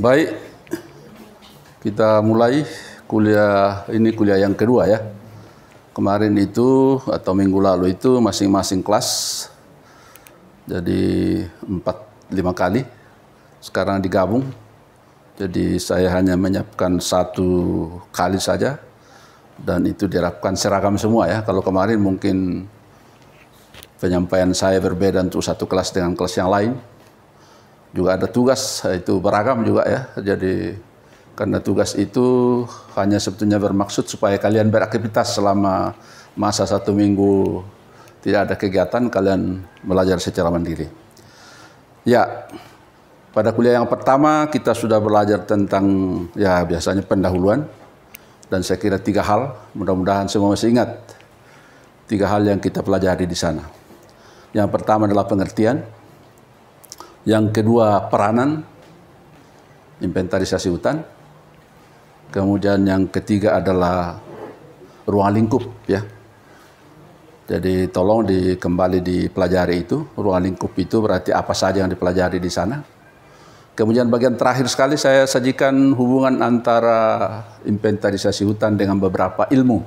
Baik, kita mulai kuliah yang kedua ya. Kemarin itu atau minggu lalu itu masing-masing kelas jadi 4-5 kali. Sekarang digabung. Jadi saya hanya menyiapkan 1 kali saja dan itu diharapkan seragam semua ya. Kalau kemarin mungkin penyampaian saya berbeda untuk satu kelas dengan kelas yang lain. Juga ada tugas, itu beragam juga ya. Jadi karena tugas itu hanya sebetulnya bermaksud supaya kalian beraktivitas selama masa 1 minggu tidak ada kegiatan, kalian belajar secara mandiri. Ya, pada kuliah yang pertama kita sudah belajar tentang ya biasanya pendahuluan. Dan saya kira 3 hal, mudah-mudahan semua masih ingat 3 hal yang kita pelajari di sana. Yang pertama adalah pengertian. Yang kedua peranan, inventarisasi hutan. Kemudian yang ketiga adalah ruang lingkup ya. Jadi tolong kembali dipelajari itu. Ruang lingkup itu berarti apa saja yang dipelajari di sana. Kemudian bagian terakhir sekali saya sajikan hubungan antara inventarisasi hutan dengan beberapa ilmu.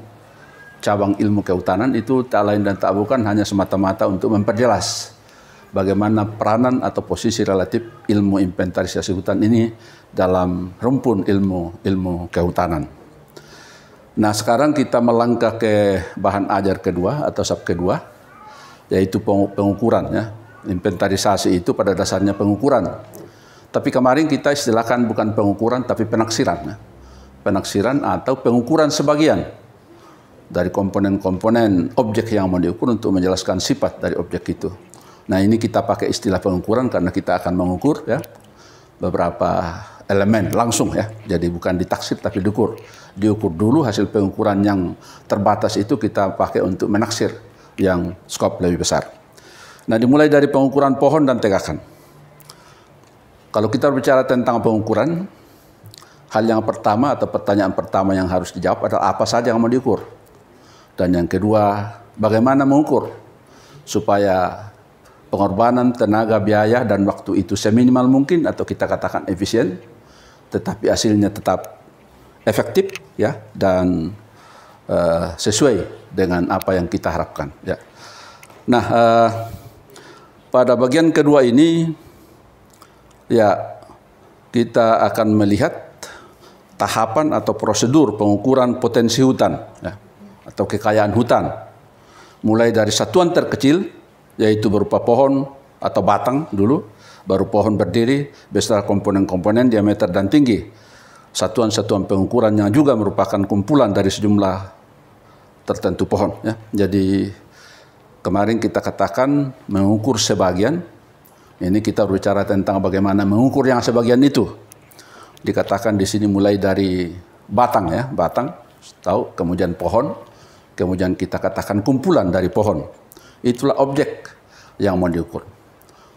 Cabang ilmu kehutanan itu tak lain dan tak bukan hanya semata-mata untuk memperjelas bagaimana peranan atau posisi relatif ilmu inventarisasi hutan ini dalam rumpun ilmu kehutanan. Nah, sekarang kita melangkah ke bahan ajar kedua atau sub kedua, yaitu pengukuran ya. Inventarisasi itu pada dasarnya pengukuran. Tapi kemarin kita istilahkan bukan pengukuran tapi penaksiran. Ya. Penaksiran atau pengukuran sebagian dari komponen-komponen objek yang mau diukur untuk menjelaskan sifat dari objek itu. Nah, ini kita pakai istilah pengukuran karena kita akan mengukur ya beberapa elemen langsung ya. Jadi bukan ditaksir tapi diukur. Diukur dulu hasil pengukuran yang terbatas itu kita pakai untuk menaksir yang skop lebih besar. Nah, dimulai dari pengukuran pohon dan tegakan. Kalau kita bicara tentang pengukuran, hal yang pertama atau pertanyaan pertama yang harus dijawab adalah apa saja yang mau diukur. Dan yang kedua, bagaimana mengukur supaya pengorbanan tenaga, biaya, dan waktu itu seminimal mungkin atau kita katakan efisien, tetapi hasilnya tetap efektif ya dan sesuai dengan apa yang kita harapkan. Ya. Nah, pada bagian kedua ini ya kita akan melihat tahapan atau prosedur pengukuran potensi hutan ya, atau kekayaan hutan, mulai dari satuan terkecil yaitu berupa pohon atau batang dulu, baru pohon berdiri beserta komponen-komponen diameter dan tinggi. Satuan-satuan pengukuran yang juga merupakan kumpulan dari sejumlah tertentu pohon. Ya. Jadi kemarin kita katakan mengukur sebagian, ini kita berbicara tentang bagaimana mengukur yang sebagian itu. Dikatakan di sini mulai dari batang ya, batang, tahu, kemudian pohon, kemudian kita katakan kumpulan dari pohon. Itulah objek yang mau diukur.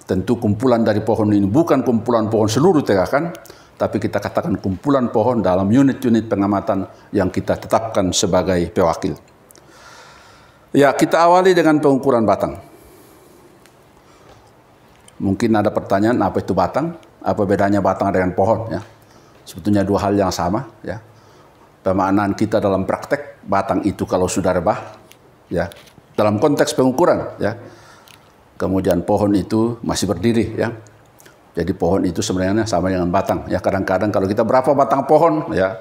Tentu kumpulan dari pohon ini bukan kumpulan pohon seluruh tegakan, tapi kita katakan kumpulan pohon dalam unit-unit pengamatan yang kita tetapkan sebagai pewakil. Ya, kita awali dengan pengukuran batang. Mungkin ada pertanyaan, apa itu batang? Apa bedanya batang dengan pohon? Ya. Sebetulnya 2 hal yang sama. Ya. Pemaknaan kita dalam praktek, batang itu kalau sudah rebah, ya, dalam konteks pengukuran ya. Kemudian pohon itu masih berdiri ya. Jadi pohon itu sebenarnya sama dengan batang ya. Kadang-kadang kalau kita berapa batang pohon ya.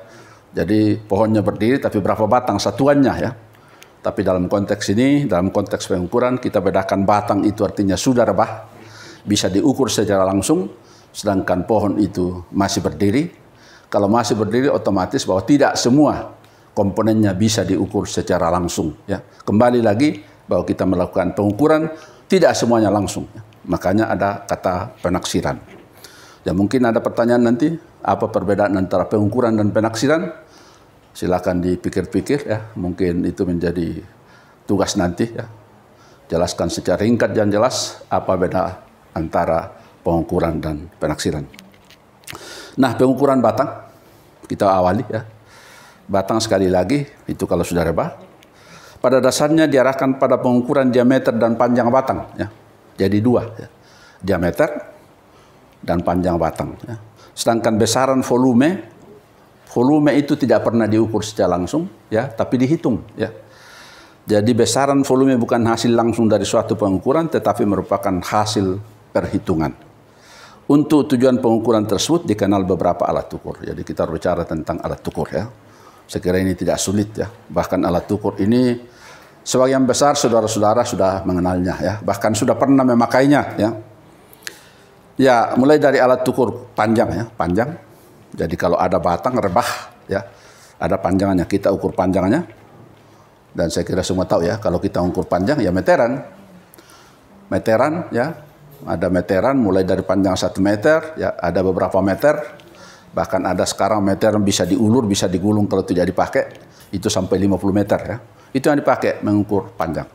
Jadi pohonnya berdiri tapi berapa batang satuannya ya. Tapi dalam konteks ini, dalam konteks pengukuran kita bedakan batang itu artinya sudah rebah, bisa diukur secara langsung, sedangkan pohon itu masih berdiri. Kalau masih berdiri otomatis bahwa tidak semua komponennya bisa diukur secara langsung. Ya. Kembali lagi bahwa kita melakukan pengukuran tidak semuanya langsung. Ya. Makanya ada kata penaksiran. Ya, mungkin ada pertanyaan nanti, apa perbedaan antara pengukuran dan penaksiran? Silakan dipikir-pikir ya. Mungkin itu menjadi tugas nanti ya. Jelaskan secara ringkat dan jelas apa beda antara pengukuran dan penaksiran. Nah, pengukuran batang kita awali ya. Batang sekali lagi, itu kalau sudah rebah, pada dasarnya diarahkan pada pengukuran diameter dan panjang batang. Ya. Jadi 2, ya. Diameter dan panjang batang. Ya. Sedangkan besaran volume itu tidak pernah diukur secara langsung, ya, tapi dihitung, ya. Jadi besaran volume bukan hasil langsung dari suatu pengukuran, tetapi merupakan hasil perhitungan. Untuk tujuan pengukuran tersebut dikenal beberapa alat ukur. Jadi kita berbicara tentang alat ukur, ya. Saya kira ini tidak sulit, ya. Bahkan alat ukur ini sebagian besar saudara-saudara sudah mengenalnya, ya. Bahkan sudah pernah memakainya, ya. Ya, mulai dari alat ukur panjang, ya, panjang. Jadi kalau ada batang rebah, ya, ada panjangannya, kita ukur panjangannya. Dan saya kira semua tahu, ya, kalau kita ukur panjang ya meteran. Meteran, ya. Ada meteran mulai dari panjang 1 meter, ya, ada beberapa meter. Bahkan ada sekarang meteran bisa diulur, bisa digulung kalau tidak dipakai. Itu sampai 50 meter, ya. Itu yang dipakai mengukur panjang.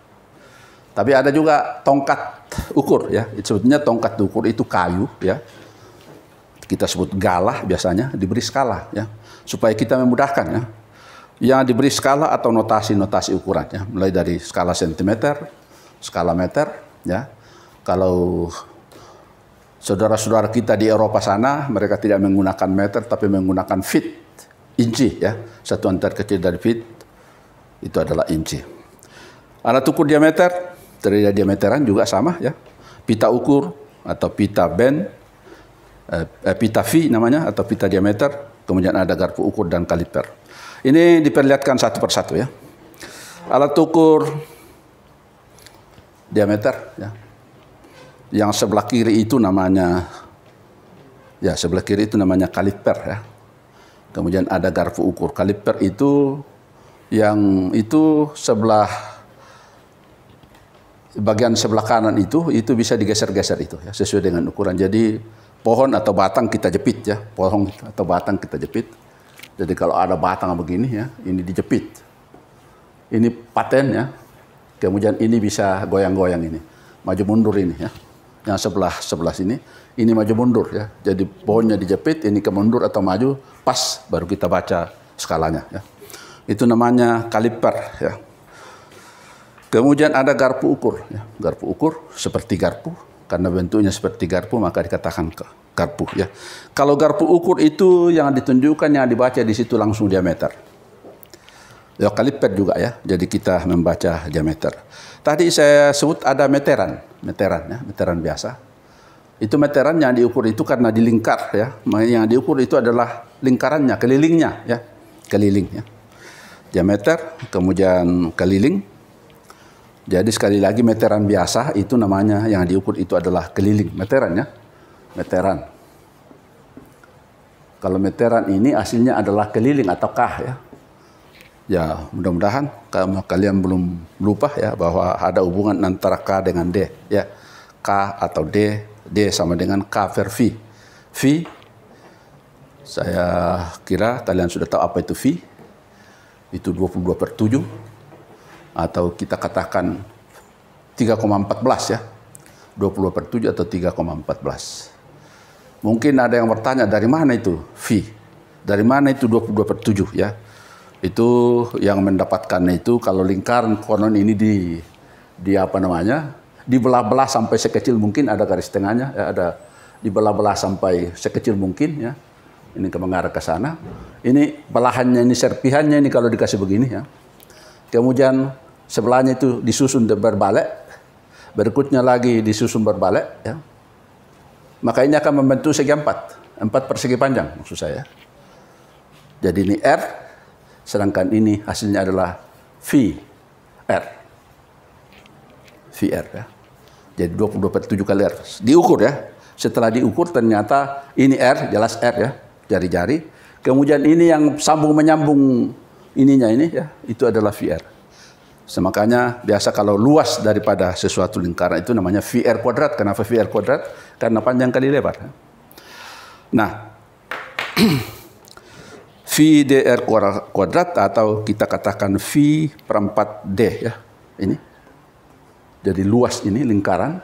Tapi ada juga tongkat ukur, ya. Sebetulnya tongkat ukur itu kayu, ya. Kita sebut galah biasanya, diberi skala, ya, supaya kita memudahkan, ya. Yang diberi skala atau notasi ukuran, ya, mulai dari skala sentimeter, skala meter, ya. Kalau saudara-saudara kita di Eropa sana, mereka tidak menggunakan meter tapi menggunakan feet, inci, ya. Satuan terkecil dari feet itu adalah inci. Alat ukur diameter, dari diameteran juga sama, ya. Pita ukur atau pita bend, pita V namanya atau pita diameter, kemudian ada garpu ukur dan kaliper. Ini diperlihatkan satu persatu, ya. Alat ukur diameter, ya. Yang sebelah kiri itu namanya, ya, sebelah kiri itu namanya kaliper, ya. Kemudian ada garpu ukur. Kaliper itu yang itu bagian sebelah kanan itu bisa digeser-geser itu, ya, sesuai dengan ukuran. Jadi pohon atau batang kita jepit, ya, pohon atau batang kita jepit. Jadi kalau ada batang begini, ya, ini dijepit. Ini paten, ya. Kemudian ini bisa goyang-goyang ini, maju mundur ini, ya. Yang sebelah sini, ini maju mundur, ya. Jadi pohonnya dijepit, ini ke mundur atau maju, pas baru kita baca skalanya, ya. Itu namanya kaliper, ya. Kemudian ada garpu ukur, ya. Garpu ukur seperti garpu. Karena bentuknya seperti garpu maka dikatakan garpu, ya. Kalau garpu ukur itu yang ditunjukkan, yang dibaca di situ langsung diameter. Ya, kaliper juga, ya. Jadi kita membaca diameter. Tadi saya sebut ada meteran, ya, meteran biasa. Itu meteran yang diukur itu karena dilingkar, ya. Yang diukur itu adalah lingkarannya, kelilingnya, ya. Keliling, ya. Diameter, kemudian keliling. Jadi sekali lagi meteran biasa itu namanya yang diukur itu adalah keliling. Meteran, ya. Meteran. Kalau meteran ini aslinya adalah keliling atau kah, ya. Ya, mudah-mudahan kalau kalian belum lupa, ya, bahwa ada hubungan antara K dengan D, ya. K atau D sama dengan K per V. V, saya kira kalian sudah tahu apa itu V. Itu 22/7. Atau kita katakan 3,14, ya. 20/7 atau 3,14. Mungkin ada yang bertanya, dari mana itu V? Dari mana itu 22/7, ya? Itu yang mendapatkan itu kalau lingkaran konon ini dibelah-belah sampai sekecil mungkin, ada garis tengahnya, ya, ada dibelah-belah sampai sekecil mungkin, ya. Ini mengarah ke sana. Ini belahannya, ini serpihannya ini kalau dikasih begini, ya. Kemudian sebelahnya itu disusun berbalik, berikutnya lagi disusun berbalik, ya. Maka ini akan membentuk segi 4 persegi panjang maksud saya. Jadi ini R, sedangkan ini hasilnya adalah VR. VR, ya. Jadi 22/7 kali R. Diukur, ya. Setelah diukur ternyata ini R, jelas R, ya, jari-jari. Kemudian ini yang sambung menyambung ininya ini, ya, itu adalah VR. Makanya biasa kalau luas daripada sesuatu lingkaran itu namanya VR kuadrat. Kenapa VR kuadrat? Karena panjang kali lebar. Nah, VDR kuadrat atau kita katakan V/4D, ya, ini. Jadi luas ini lingkaran,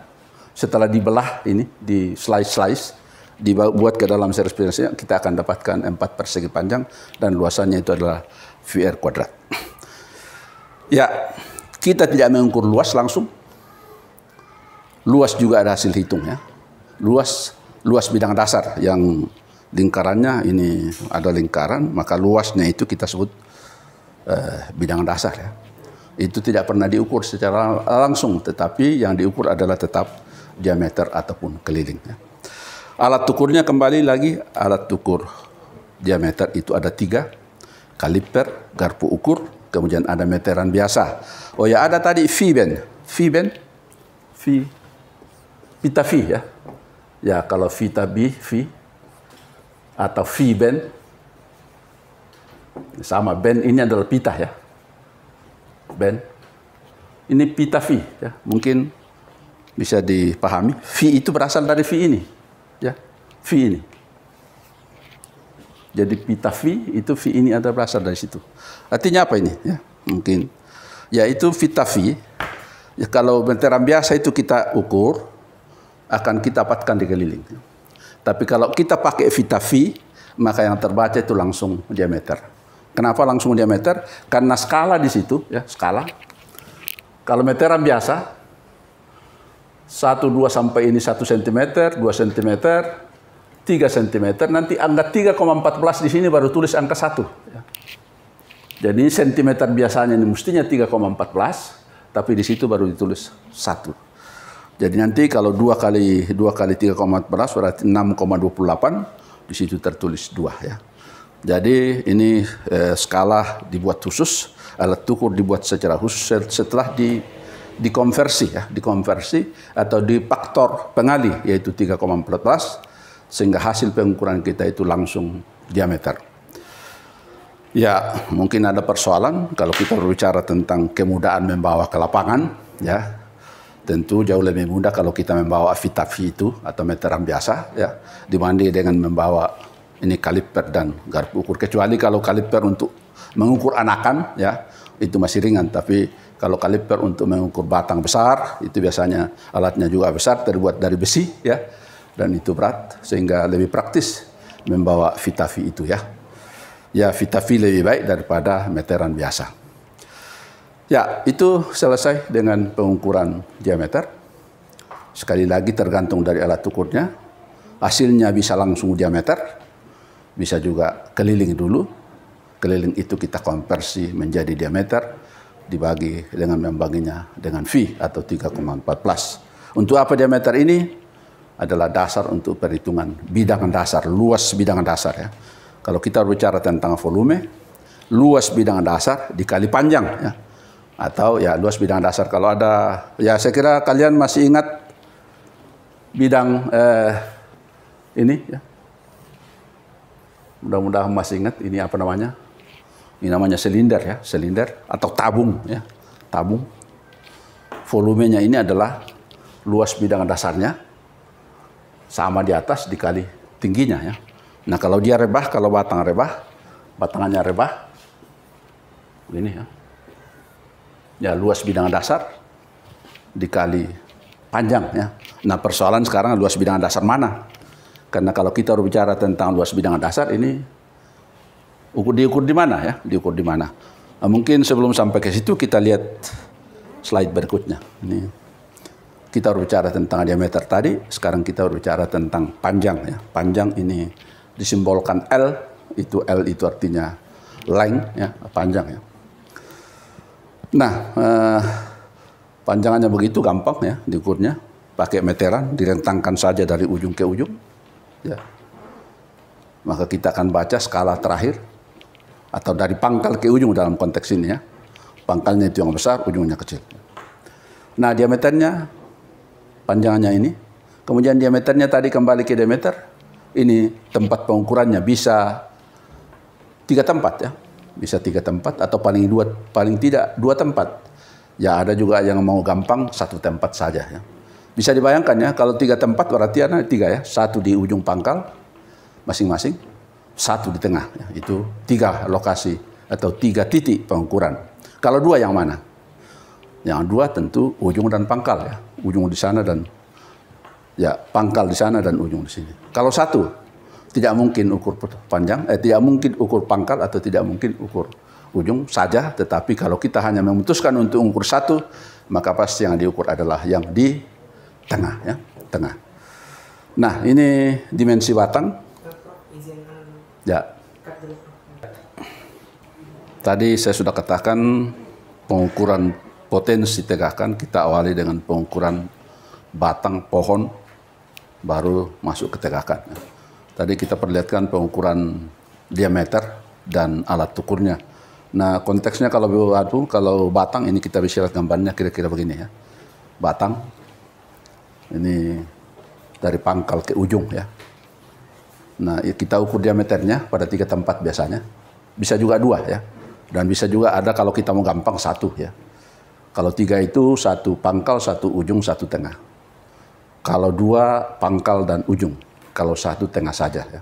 setelah dibelah ini, di slice, dibuat ke dalam series bilansial, kita akan dapatkan 4 persegi panjang dan luasannya itu adalah VR kuadrat. Ya, kita tidak mengukur luas langsung. Luas juga ada hasil hitung, ya. Luas bidang dasar yang lingkarannya ini ada lingkaran, maka luasnya itu kita sebut bidangan dasar ya. Itu tidak pernah diukur secara langsung, tetapi yang diukur adalah tetap diameter ataupun keliling ya. Alat ukurnya kembali lagi, alat ukur diameter itu ada 3, kaliper, garpu ukur, kemudian ada meteran biasa. Oh ya, ada tadi V-bend, pita V ya. Ya, kalau pita V atau V-bend, sama, bend ini adalah pita ya. Bend, ini pita V ya, mungkin bisa dipahami. V itu berasal dari V ini. Ya, V ini. Jadi pita V itu V ini ada berasal dari situ. Artinya apa ini? Ya, mungkin yaitu pita V. Ya, kalau meteran biasa itu kita ukur, akan kita dapatkan di keliling. Tapi kalau kita pakai pita V, maka yang terbaca itu langsung diameter. Kenapa langsung diameter? Karena skala di situ, ya skala. Kalau meteran biasa 1, 2 sampai ini 1 cm, 2 cm, 3 cm, nanti angka 3,14 di sini baru tulis angka 1. Ya. Jadi cm biasanya ini mestinya 3,14, tapi di situ baru ditulis 1. Jadi nanti kalau 2 kali 3,14 berarti 6,28, di situ tertulis 2 ya. Jadi ini skala dibuat khusus, alat ukur dibuat secara khusus setelah dikonversi atau difaktor pengali yaitu 3,14 sehingga hasil pengukuran kita itu langsung diameter. Ya, mungkin ada persoalan kalau kita berbicara tentang kemudahan membawa ke lapangan ya. Tentu jauh lebih mudah kalau kita membawa pita V itu atau meteran biasa ya dibanding dengan membawa ini kaliper dan garpu ukur, kecuali kalau kaliper untuk mengukur anakan ya itu masih ringan, tapi kalau kaliper untuk mengukur batang besar, itu biasanya alatnya juga besar, terbuat dari besi, ya, dan itu berat, sehingga lebih praktis membawa pita V itu, ya. Ya, pita V lebih baik daripada meteran biasa. Ya, itu selesai dengan pengukuran diameter. Sekali lagi tergantung dari alat ukurnya. Hasilnya bisa langsung diameter, bisa juga keliling dulu. Keliling itu kita konversi menjadi diameter, dibagi dengan membaginya dengan V atau 3,14. Untuk apa diameter ini? Adalah dasar untuk perhitungan bidangan dasar, luas bidangan dasar ya. Kalau kita bicara tentang volume, luas bidangan dasar dikali panjang ya. Atau ya luas bidangan dasar kalau ada, ya saya kira kalian masih ingat bidang ini ya. Mudah-mudahan masih ingat ini apa namanya? Ini namanya silinder ya, silinder atau tabung ya, tabung. Volumenya ini adalah luas bidangan dasarnya sama di atas dikali tingginya ya. Nah kalau dia rebah, kalau batang rebah, batangannya rebah, ini ya. Ya luas bidangan dasar dikali panjang ya. Nah persoalan sekarang luas bidangan dasar mana? Karena kalau kita berbicara tentang luas bidangan dasar ini diukur di mana ya? Diukur di mana? Nah, mungkin sebelum sampai ke situ kita lihat slide berikutnya. Ini kita berbicara tentang diameter tadi, sekarang kita berbicara tentang panjang ya. Panjang ini disimbolkan L, itu artinya length ya, panjang ya. Nah, panjangannya begitu gampang ya diukurnya, pakai meteran, direntangkan saja dari ujung ke ujung. Ya. Maka kita akan baca skala terakhir atau dari pangkal ke ujung dalam konteks ini ya. Pangkalnya itu yang besar, ujungnya kecil. Nah, diameternya, panjangannya ini. Kemudian diameternya tadi kembali ke diameter. Ini tempat pengukurannya bisa 3 tempat ya. Bisa 3 tempat atau paling tidak 2 tempat. Ya ada juga yang mau gampang 1 tempat saja ya. Bisa dibayangkan ya, kalau 3 tempat berarti ada 3 ya. 1 di ujung pangkal masing-masing, 1 di tengah. Ya. Itu 3 lokasi atau 3 titik pengukuran. Kalau 2 yang mana? Yang 2 tentu ujung dan pangkal ya. Ujung di sana dan ya pangkal di sana dan ujung di sini. Kalau 1 tidak mungkin ukur panjang, tidak mungkin ukur pangkal atau tidak mungkin ukur ujung saja. Tetapi kalau kita hanya memutuskan untuk ukur 1, maka pasti yang diukur adalah yang di tengah ya, tengah. Nah ini dimensi batang. Izin Ya. Tadi saya sudah katakan pengukuran potensi tegakan kita awali dengan pengukuran batang pohon baru masuk ke tegakan. Tadi kita perlihatkan pengukuran diameter dan alat ukurnya. Nah, konteksnya kalau batang ini kita bisa lihat gambarnya kira-kira begini ya. Batang ini dari pangkal ke ujung ya. Nah, kita ukur diameternya pada 3 tempat biasanya. Bisa juga 2 ya. Dan bisa juga ada kalau kita mau gampang 1 ya. Kalau 3 itu 1 pangkal, 1 ujung, 1 tengah. Kalau 2 pangkal dan ujung. Kalau 1 tengah saja ya.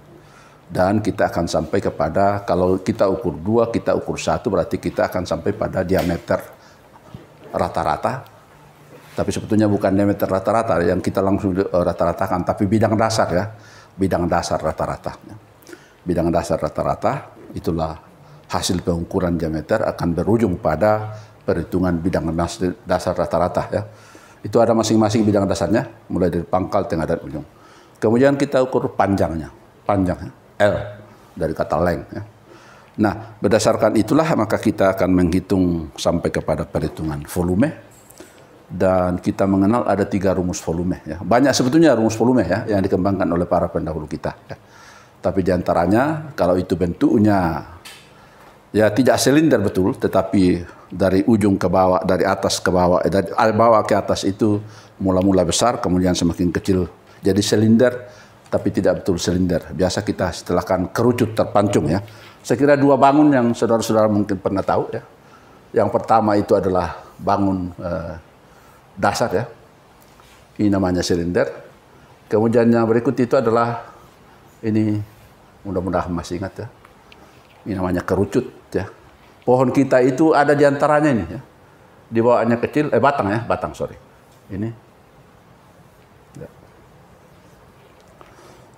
Dan kita akan sampai kepada, kalau kita ukur 2, kita ukur 1, berarti kita akan sampai pada diameter rata-rata. Tapi sebetulnya bukan diameter rata-rata yang kita langsung rata-ratakan, tapi bidang dasar ya. Bidang dasar rata-rata. Bidang dasar rata-rata itulah hasil pengukuran diameter akan berujung pada perhitungan bidang dasar rata-rata ya. Itu ada masing-masing bidang dasarnya, mulai dari pangkal, tengah, dan ujung. Kemudian kita ukur panjangnya, L dari kata length ya. Nah, berdasarkan itulah maka kita akan menghitung sampai kepada perhitungan volume. Dan kita mengenal ada 3 rumus volume ya. Banyak sebetulnya rumus volume ya yang dikembangkan oleh para pendahulu kita ya. Tapi diantaranya kalau itu bentuknya ya tidak silinder betul, tetapi dari ujung ke bawah, dari atas ke bawah, dari bawah ke atas itu mula-mula besar, kemudian semakin kecil jadi silinder, tapi tidak betul silinder. Biasa kita istilahkan kerucut terpancung ya. Saya kira 2 bangun yang saudara-saudara mungkin pernah tahu ya. Yang pertama itu adalah bangun dasar ya, ini namanya silinder. Kemudian yang berikut itu adalah ini, mudah-mudahan masih ingat ya, ini namanya kerucut ya. Pohon kita itu ada di antaranya ini ya, di bawahnya kecil, batang sorry, ini. Ya.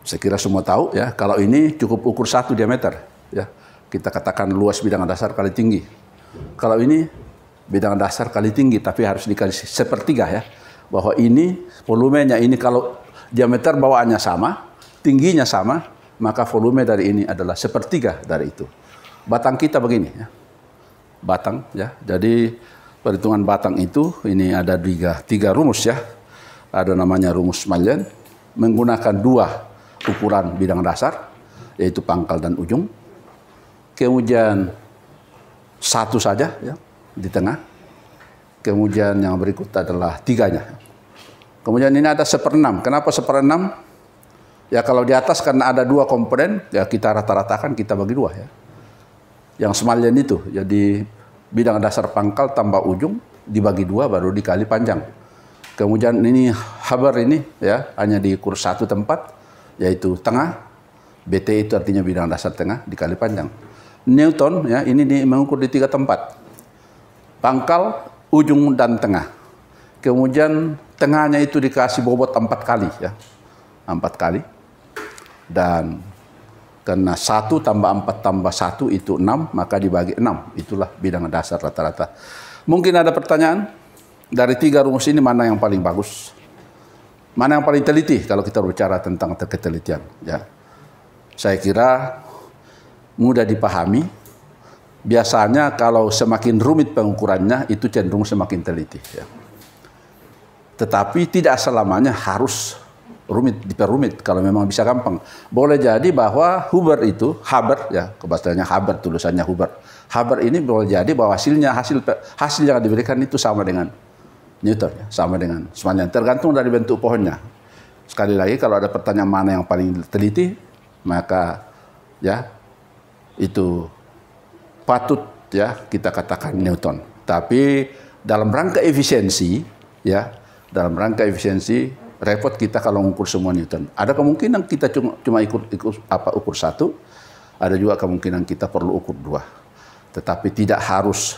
Saya kira semua tahu ya, kalau ini cukup ukur 1 diameter ya, kita katakan luas bidang dasar kali tinggi. Kalau ini bidang dasar kali tinggi, tapi harus dikali sepertiga ya. Bahwa ini volumenya ini kalau diameter bawaannya sama, tingginya sama, maka volume dari ini adalah sepertiga dari itu. Batang kita begini ya. Batang ya. Jadi perhitungan batang itu ini ada 3 rumus ya. Ada namanya rumus Mayen, menggunakan 2 ukuran bidang dasar, yaitu pangkal dan ujung. Kemudian 1 saja ya di tengah. Kemudian yang berikut adalah 3-nya. Kemudian ini ada 1/6. Kenapa 1/6? Ya kalau di atas karena ada 2 komponen, ya kita rata-ratakan, kita bagi 2 ya. Yang semalian itu, jadi bidang dasar pangkal tambah ujung dibagi 2 baru dikali panjang. Kemudian ini haber ini ya hanya diukur 1 tempat, yaitu tengah. BT itu artinya bidang dasar tengah dikali panjang. Newton ya ini mengukur di 3 tempat. Pangkal, ujung, dan tengah. Kemudian tengahnya itu dikasih bobot 4 kali ya. 4 kali. Dan karena 1 tambah 4 tambah 1 itu 6, maka dibagi 6. Itulah bidang dasar rata-rata. Mungkin ada pertanyaan, dari 3 rumus ini mana yang paling bagus? Mana yang paling teliti kalau kita bicara tentang ketelitian? Ya. Saya kira mudah dipahami. Biasanya kalau semakin rumit pengukurannya itu cenderung semakin teliti. Ya. Tetapi tidak selamanya harus diperumit kalau memang bisa gampang. Boleh jadi bahwa Haber ya kebacaannya Haber, tulisannya Haber. Haber ini boleh jadi bahwa hasil yang diberikan itu sama dengan Newton, ya, sama dengan semuanya. Tergantung dari bentuk pohonnya. Sekali lagi kalau ada pertanyaan mana yang paling teliti, maka ya itu patut ya kita katakan Newton. Tapi dalam rangka efisiensi ya, repot kita kalau mengukur semua Newton. Ada kemungkinan kita cuma ukur 1, ada juga kemungkinan kita perlu ukur 2. Tetapi tidak harus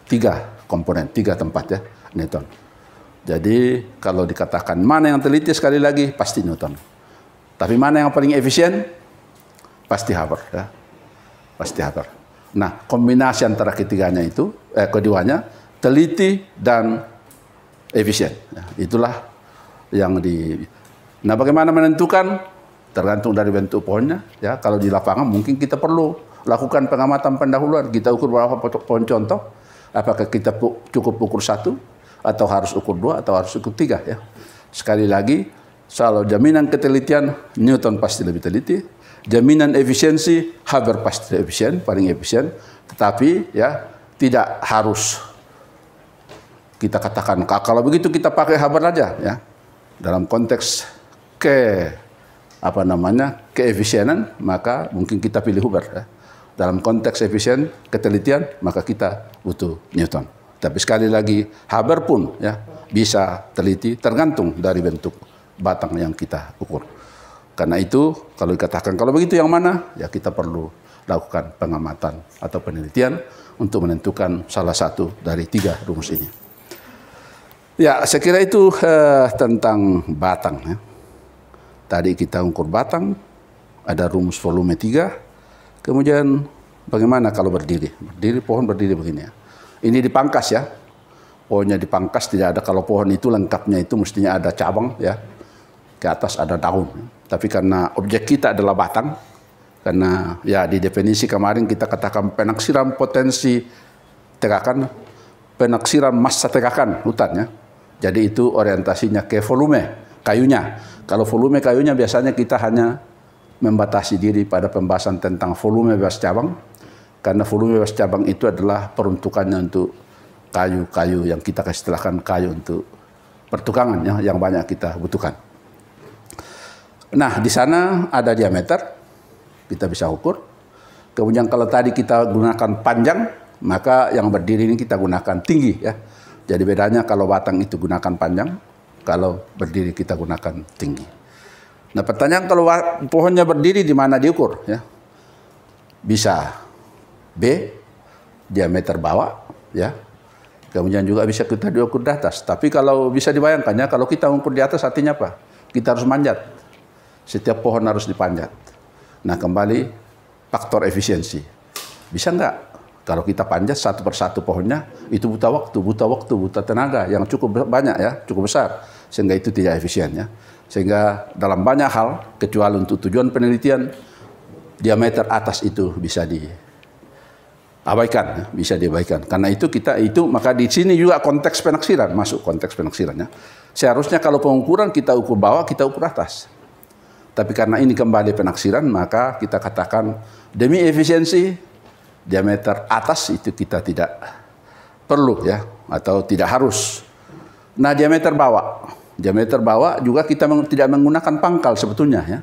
3 komponen, 3 tempat ya Newton. Jadi kalau dikatakan mana yang teliti, sekali lagi pasti Newton. Tapi mana yang paling efisien? Pasti Haber ya. Pasti Haber. Nah, kombinasi antara ketiganya itu, keduanya, teliti dan efisien. Ya, itulah yang Nah, bagaimana menentukan? tergantung dari bentuk pohonnya. Ya, kalau di lapangan mungkin kita perlu lakukan pengamatan pendahuluan. Kita ukur berapa pohon contoh, apakah kita cukup ukur 1, atau harus ukur 2, atau harus ukur 3. Ya. Sekali lagi, soal jaminan ketelitian, Newton pasti lebih teliti. Jaminan efisiensi, Haber pasti efisien, paling efisien. Tetapi ya tidak harus kita katakan kalau begitu kita pakai Haber aja ya. Dalam konteks keefisienan, maka mungkin kita pilih Haber ya. Dalam konteks efisien ketelitian, maka kita butuh Newton. Tapi sekali lagi Haber pun ya bisa teliti tergantung dari bentuk batang yang kita ukur. Karena itu kalau dikatakan kalau begitu yang mana, ya kita perlu lakukan pengamatan atau penelitian untuk menentukan salah satu dari 3 rumus ini. Ya, saya kira itu tentang batang. Ya. Tadi kita ukur batang, ada rumus volume 3. Kemudian bagaimana kalau berdiri? Pohon berdiri begini ya. Ini dipangkas ya. Pohonnya dipangkas, tidak ada, kalau pohon itu lengkapnya itu mestinya ada cabang ya. Ke atas ada daun. Tapi karena objek kita adalah batang, karena ya di definisi kemarin kita katakan penaksiran potensi tegakan, penaksiran massa tegakan hutannya. Jadi itu orientasinya ke volume kayunya. Kalau volume kayunya biasanya kita hanya membatasi diri pada pembahasan tentang volume bebas cabang, karena volume bebas cabang itu adalah peruntukannya untuk kayu-kayu yang kita istilahkan kayu untuk pertukangan ya, yang banyak kita butuhkan. Nah, di sana ada diameter, kita bisa ukur. Kemudian kalau tadi kita gunakan panjang, maka yang berdiri ini kita gunakan tinggi ya. Jadi bedanya kalau batang itu gunakan panjang, kalau berdiri kita gunakan tinggi. Nah, pertanyaan kalau pohonnya berdiri di mana diukur ya? Bisa B, diameter bawah ya. Kemudian juga bisa kita diukur di atas. Tapi kalau bisa dibayangkannya, kalau kita ukur di atas artinya apa? Kita harus manjat. Setiap pohon harus dipanjat. Nah, kembali faktor efisiensi. Bisa enggak? Kalau kita panjat satu persatu pohonnya, itu butuh waktu, butuh tenaga yang cukup banyak ya, cukup besar. Sehingga itu tidak efisien ya. Sehingga dalam banyak hal, kecuali untuk tujuan penelitian, diameter atas itu bisa diabaikan, ya, bisa diabaikan. Karena itu maka di sini juga konteks penaksiran, masuk konteks penaksirannya. Seharusnya kalau pengukuran kita ukur bawah, kita ukur atas. Tapi karena ini kembali penaksiran, maka kita katakan demi efisiensi diameter atas itu kita tidak perlu ya, atau tidak harus. Nah, diameter bawah juga kita tidak menggunakan pangkal sebetulnya ya.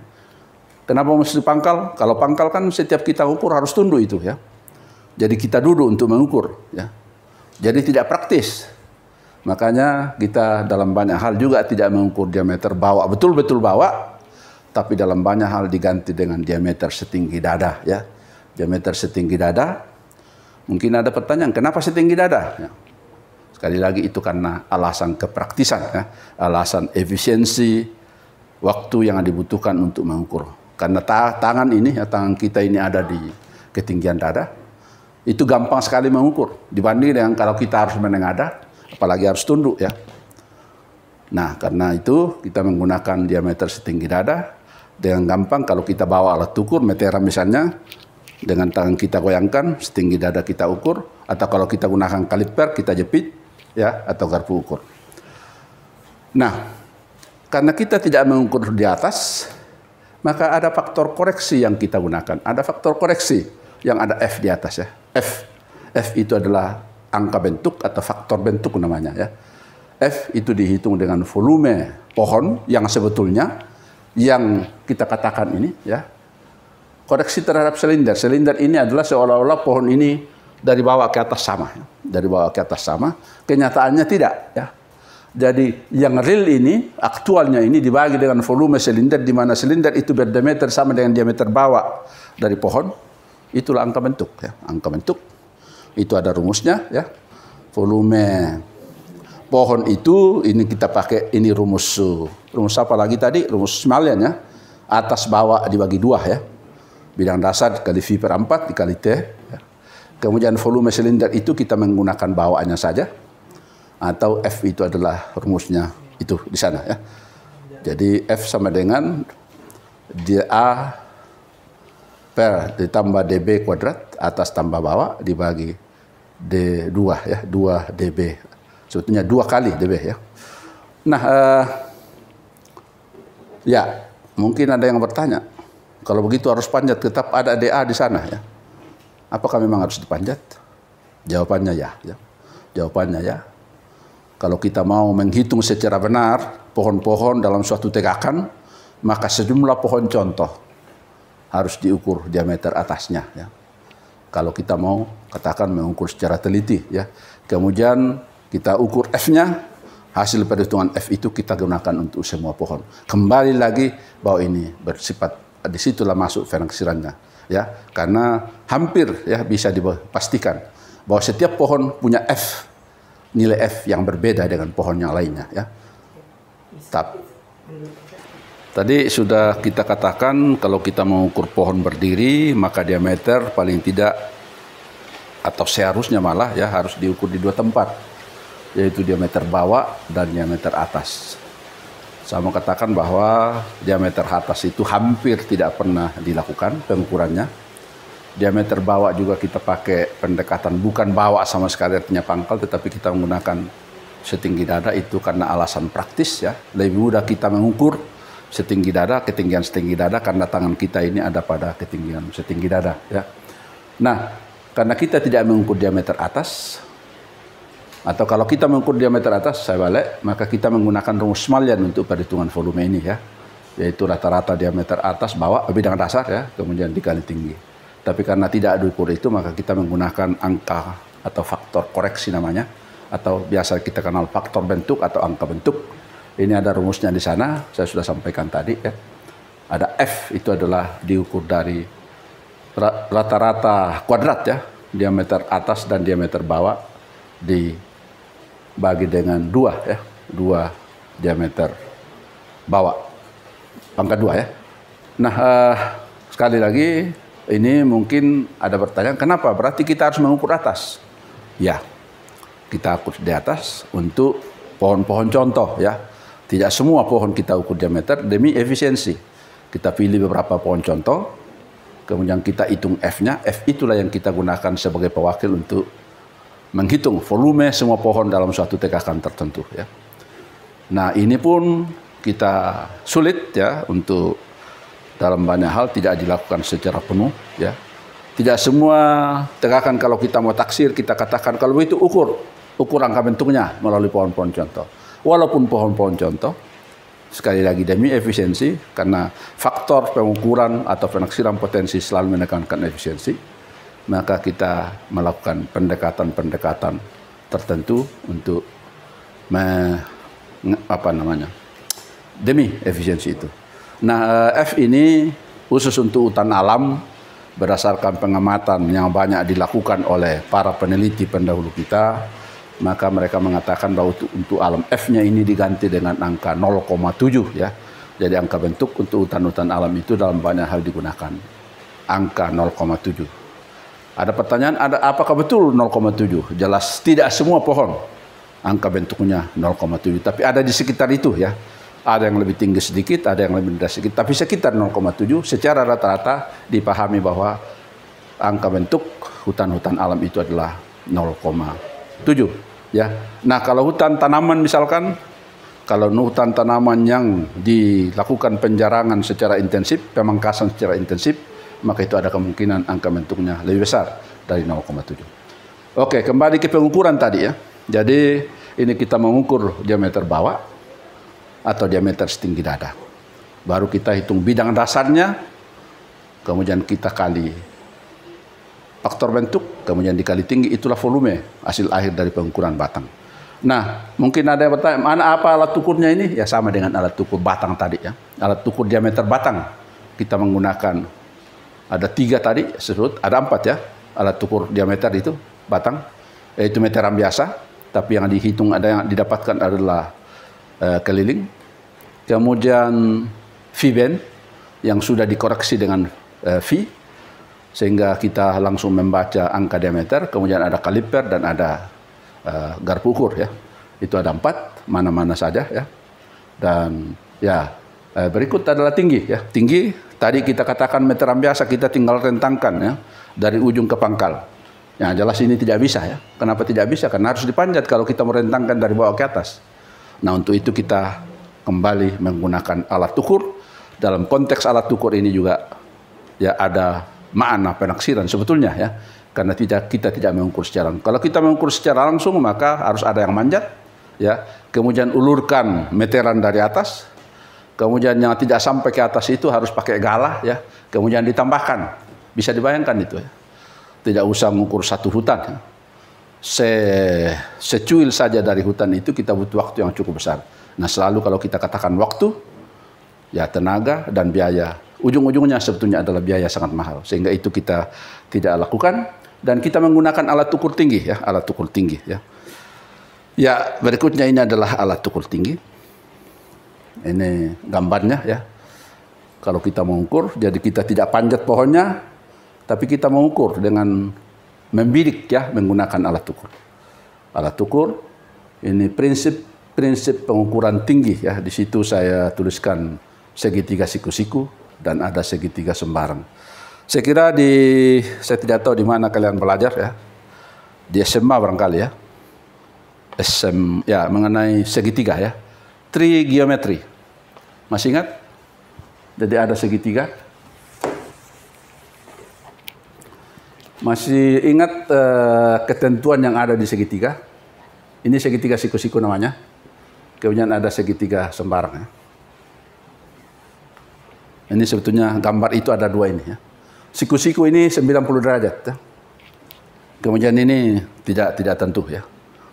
Kenapa mesti pangkal? Kalau pangkal kan setiap kita ukur harus tunduk itu ya. Jadi kita duduk untuk mengukur ya. Jadi tidak praktis. Makanya kita dalam banyak hal juga tidak mengukur diameter bawah betul-betul bawah. Tapi dalam banyak hal diganti dengan diameter setinggi dada ya. Diameter setinggi dada. Mungkin ada pertanyaan, kenapa setinggi dada? Ya. Sekali lagi itu karena alasan kepraktisan ya. Alasan efisiensi waktu yang dibutuhkan untuk mengukur. Karena tangan kita ini ada di ketinggian dada. Itu gampang sekali mengukur dibanding dengan kalau kita harus menengadah, apalagi harus tunduk ya. Nah, karena itu kita menggunakan diameter setinggi dada. Dengan gampang kalau kita bawa alat ukur, meteran misalnya, dengan tangan kita goyangkan, setinggi dada kita ukur, atau kalau kita gunakan kaliper, kita jepit, ya, atau garpu ukur. Nah, karena kita tidak mengukur di atas, maka ada faktor koreksi yang kita gunakan. Ada faktor koreksi yang ada F di atas ya. F itu adalah angka bentuk atau faktor bentuk namanya ya. F itu dihitung dengan volume pohon yang sebetulnya yang kita katakan ini ya, koreksi terhadap silinder. Silinder ini adalah seolah-olah pohon ini dari bawah ke atas sama, ya. Dari bawah ke atas sama. Kenyataannya tidak ya. Jadi yang real ini, aktualnya ini dibagi dengan volume silinder, di mana silinder itu berdiameter sama dengan diameter bawah dari pohon. Itulah angka bentuk ya. Angka bentuk itu ada rumusnya ya. Volume pohon itu ini kita pakai ini rumus apa lagi tadi, rumus Smalian ya, atas bawah dibagi 2 ya, bidang dasar kali V per 4 dikali T ya. Kemudian volume silinder itu kita menggunakan bawaannya saja, atau F itu adalah rumusnya itu di sana ya. Jadi F sama dengan DA per ditambah DB kuadrat atas tambah bawah dibagi D2 ya, 2 DB. Sebetulnya 2 kali DB ya. Nah, ya mungkin ada yang bertanya, kalau begitu harus panjat, tetap ada DA di sana ya. Apakah memang harus dipanjat? Jawabannya ya. Jawabannya ya. Kalau kita mau menghitung secara benar pohon-pohon dalam suatu tegakan, maka sejumlah pohon contoh harus diukur diameter atasnya ya. Kalau kita mau katakan mengukur secara teliti ya. Kemudian kita ukur F-nya, hasil perhitungan F itu kita gunakan untuk semua pohon. Kembali lagi bahwa ini bersifat, disitulah masuk penaksirannya ya. Karena hampir ya bisa dipastikan bahwa setiap pohon punya F, nilai F yang berbeda dengan pohon yang lainnya ya. Tadi sudah kita katakan kalau kita mengukur pohon berdiri maka diameter paling tidak atau seharusnya malah ya harus diukur di 2 tempat, yaitu diameter bawah dan diameter atas. Saya mau katakan bahwa diameter atas itu hampir tidak pernah dilakukan pengukurannya. Diameter bawah juga kita pakai pendekatan bukan bawah sama sekali artinya pangkal, tetapi kita menggunakan setinggi dada itu karena alasan praktis ya. Lebih mudah kita mengukur setinggi dada, ketinggian setinggi dada karena tangan kita ini ada pada ketinggian setinggi dada ya. Nah, karena kita tidak mengukur diameter atas, atau kalau kita mengukur diameter atas, saya balik, maka kita menggunakan rumus Smalian untuk perhitungan volume ini ya, yaitu rata-rata diameter atas bawah bidang dasar ya, kemudian dikali tinggi. Tapi karena tidak diukur itu, maka kita menggunakan angka atau faktor koreksi namanya, atau biasa kita kenal faktor bentuk atau angka bentuk. Ini ada rumusnya di sana, saya sudah sampaikan tadi ya. Ada F, itu adalah diukur dari rata-rata kuadrat ya, diameter atas dan diameter bawah dibagi dengan 2 ya, 2 diameter bawah, pangkat 2 ya. Nah, sekali lagi ini mungkin ada pertanyaan, kenapa berarti kita harus mengukur atas? Ya, kita ukur di atas untuk pohon-pohon contoh ya. Tidak semua pohon kita ukur diameter demi efisiensi. Kita pilih beberapa pohon contoh, kemudian kita hitung F-nya. F itulah yang kita gunakan sebagai pewakil untuk menghitung volume semua pohon dalam suatu tegakan tertentu ya. Nah, ini pun kita sulit ya untuk dalam banyak hal tidak dilakukan secara penuh ya. Tidak semua tegakan kalau kita mau taksir kita katakan kalau itu ukur angka bentuknya melalui pohon-pohon contoh. Walaupun pohon-pohon contoh, sekali lagi demi efisiensi, karena faktor pengukuran atau penaksiran potensi selalu menekankan efisiensi, maka kita melakukan pendekatan-pendekatan tertentu untuk demi efisiensi itu. Nah, F ini khusus untuk hutan alam berdasarkan pengamatan yang banyak dilakukan oleh para peneliti pendahulu kita. Maka mereka mengatakan bahwa untuk alam F-nya ini diganti dengan angka 0,7 ya. Jadi angka bentuk untuk hutan-hutan alam itu dalam banyak hal digunakan angka 0,7. Ada pertanyaan, apakah betul 0,7? Jelas tidak semua pohon angka bentuknya 0,7, tapi ada di sekitar itu ya. Ada yang lebih tinggi sedikit, ada yang lebih rendah sedikit, tapi sekitar 0,7 secara rata-rata dipahami bahwa angka bentuk hutan-hutan alam itu adalah 0,7 ya. Nah, kalau hutan tanaman misalkan, kalau hutan tanaman yang dilakukan penjarangan secara intensif, pemangkasan secara intensif, maka itu ada kemungkinan angka bentuknya lebih besar dari 0,7. Oke, kembali ke pengukuran tadi ya. Jadi ini kita mengukur diameter bawah atau diameter setinggi dada. Baru kita hitung bidang dasarnya, kemudian kita kali faktor bentuk, kemudian dikali tinggi, itulah volume hasil akhir dari pengukuran batang. Nah, mungkin ada yang bertanya, mana apa alat ukurnya ini? Ya sama dengan alat ukur batang tadi ya. Alat ukur diameter batang kita menggunakan ada 3 tadi sebut, ada 4 ya alat ukur diameter itu batang, yaitu meteran biasa, tapi yang dihitung ada yang didapatkan adalah keliling. Kemudian V-band yang sudah dikoreksi dengan V, sehingga kita langsung membaca angka diameter. Kemudian ada kaliper dan ada garpu ukur ya. Itu ada 4, mana-mana saja ya. Dan ya Berikut adalah tinggi ya. Tinggi tadi kita katakan meteran biasa, kita tinggal rentangkan ya dari ujung ke pangkal. Ya jelas ini tidak bisa ya. Kenapa tidak bisa? Karena harus dipanjat kalau kita merentangkan dari bawah ke atas. Nah untuk itu kita kembali menggunakan alat ukur. Dalam konteks alat ukur ini juga ya ada makna penaksiran sebetulnya ya. Karena kita tidak mengukur secara langsung. Kalau kita mengukur secara langsung maka harus ada yang manjat ya. Kemudian ulurkan meteran dari atas. Kemudian yang tidak sampai ke atas itu harus pakai galah ya. Kemudian ditambahkan. Bisa dibayangkan itu ya. Tidak usah mengukur satu hutan ya. Secuil saja dari hutan itu kita butuh waktu yang cukup besar. Nah selalu kalau kita katakan waktu, ya tenaga dan biaya. Ujung-ujungnya sebetulnya adalah biaya sangat mahal. Sehingga itu kita tidak lakukan. Dan kita menggunakan alat ukur tinggi ya. Alat ukur tinggi ya. Ya berikutnya ini adalah alat ukur tinggi. Ini gambarnya ya. Kalau kita mengukur, jadi kita tidak panjat pohonnya, tapi kita mengukur dengan membidik ya, menggunakan alat ukur. Alat ukur ini prinsip pengukuran tinggi ya. Di situ saya tuliskan segitiga siku-siku dan ada segitiga sembarang. Saya kira saya tidak tahu di mana kalian belajar ya. Di SMA barangkali ya. Ya mengenai segitiga ya. Trigonometri. Masih ingat? Jadi ada segitiga. Masih ingat ketentuan yang ada di segitiga? Ini segitiga siku-siku namanya. Kemudian ada segitiga sembarang ya. Ini sebetulnya gambar itu ada dua ini ya. Siku-siku ini 90 derajat ya. Kemudian ini tidak tentu ya.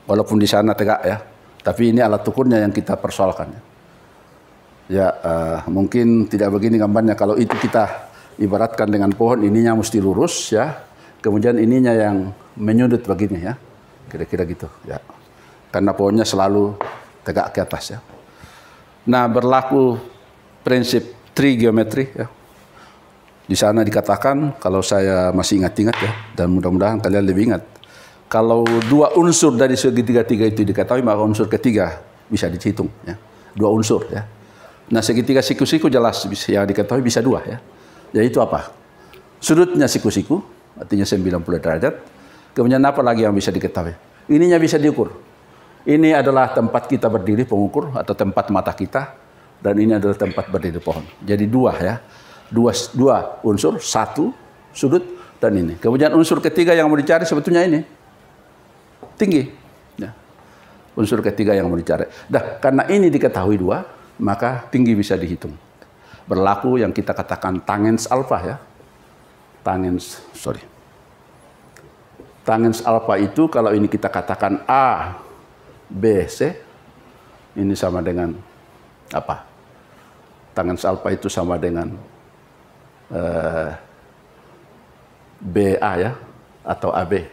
Walaupun di sana tegak ya. Tapi ini alat ukurnya yang kita persoalkan. Ya, mungkin tidak begini gambarnya. Kalau itu kita ibaratkan dengan pohon, ininya mesti lurus ya. Kemudian ininya yang menyudut begini ya. Kira-kira gitu ya. Karena pohonnya selalu tegak ke atas ya. Nah, berlaku prinsip trigonometri ya. Di sana dikatakan, kalau saya masih ingat-ingat ya, dan mudah-mudahan kalian lebih ingat. Kalau dua unsur dari segitiga tiga itu diketahui, maka unsur ketiga bisa dihitung ya. Dua unsur ya. Nah segitiga siku-siku jelas yang diketahui bisa dua ya. Yaitu apa? Sudutnya siku-siku, artinya 90 derajat. Kemudian apa lagi yang bisa diketahui? Ininya bisa diukur. Ini adalah tempat kita berdiri pengukur atau tempat mata kita. Dan ini adalah tempat berdiri pohon. Jadi dua ya. Dua unsur, satu sudut dan ini. Kemudian unsur ketiga yang mau dicari sebetulnya ini. Tinggi. Ya. Unsur ketiga yang mau dicari. Nah, karena ini diketahui dua, maka tinggi bisa dihitung. Berlaku yang kita katakan tangens alfa ya. Tangens alfa itu kalau ini kita katakan A, B, C, ini sama dengan apa? Tangens alfa itu sama dengan BA ya, atau AB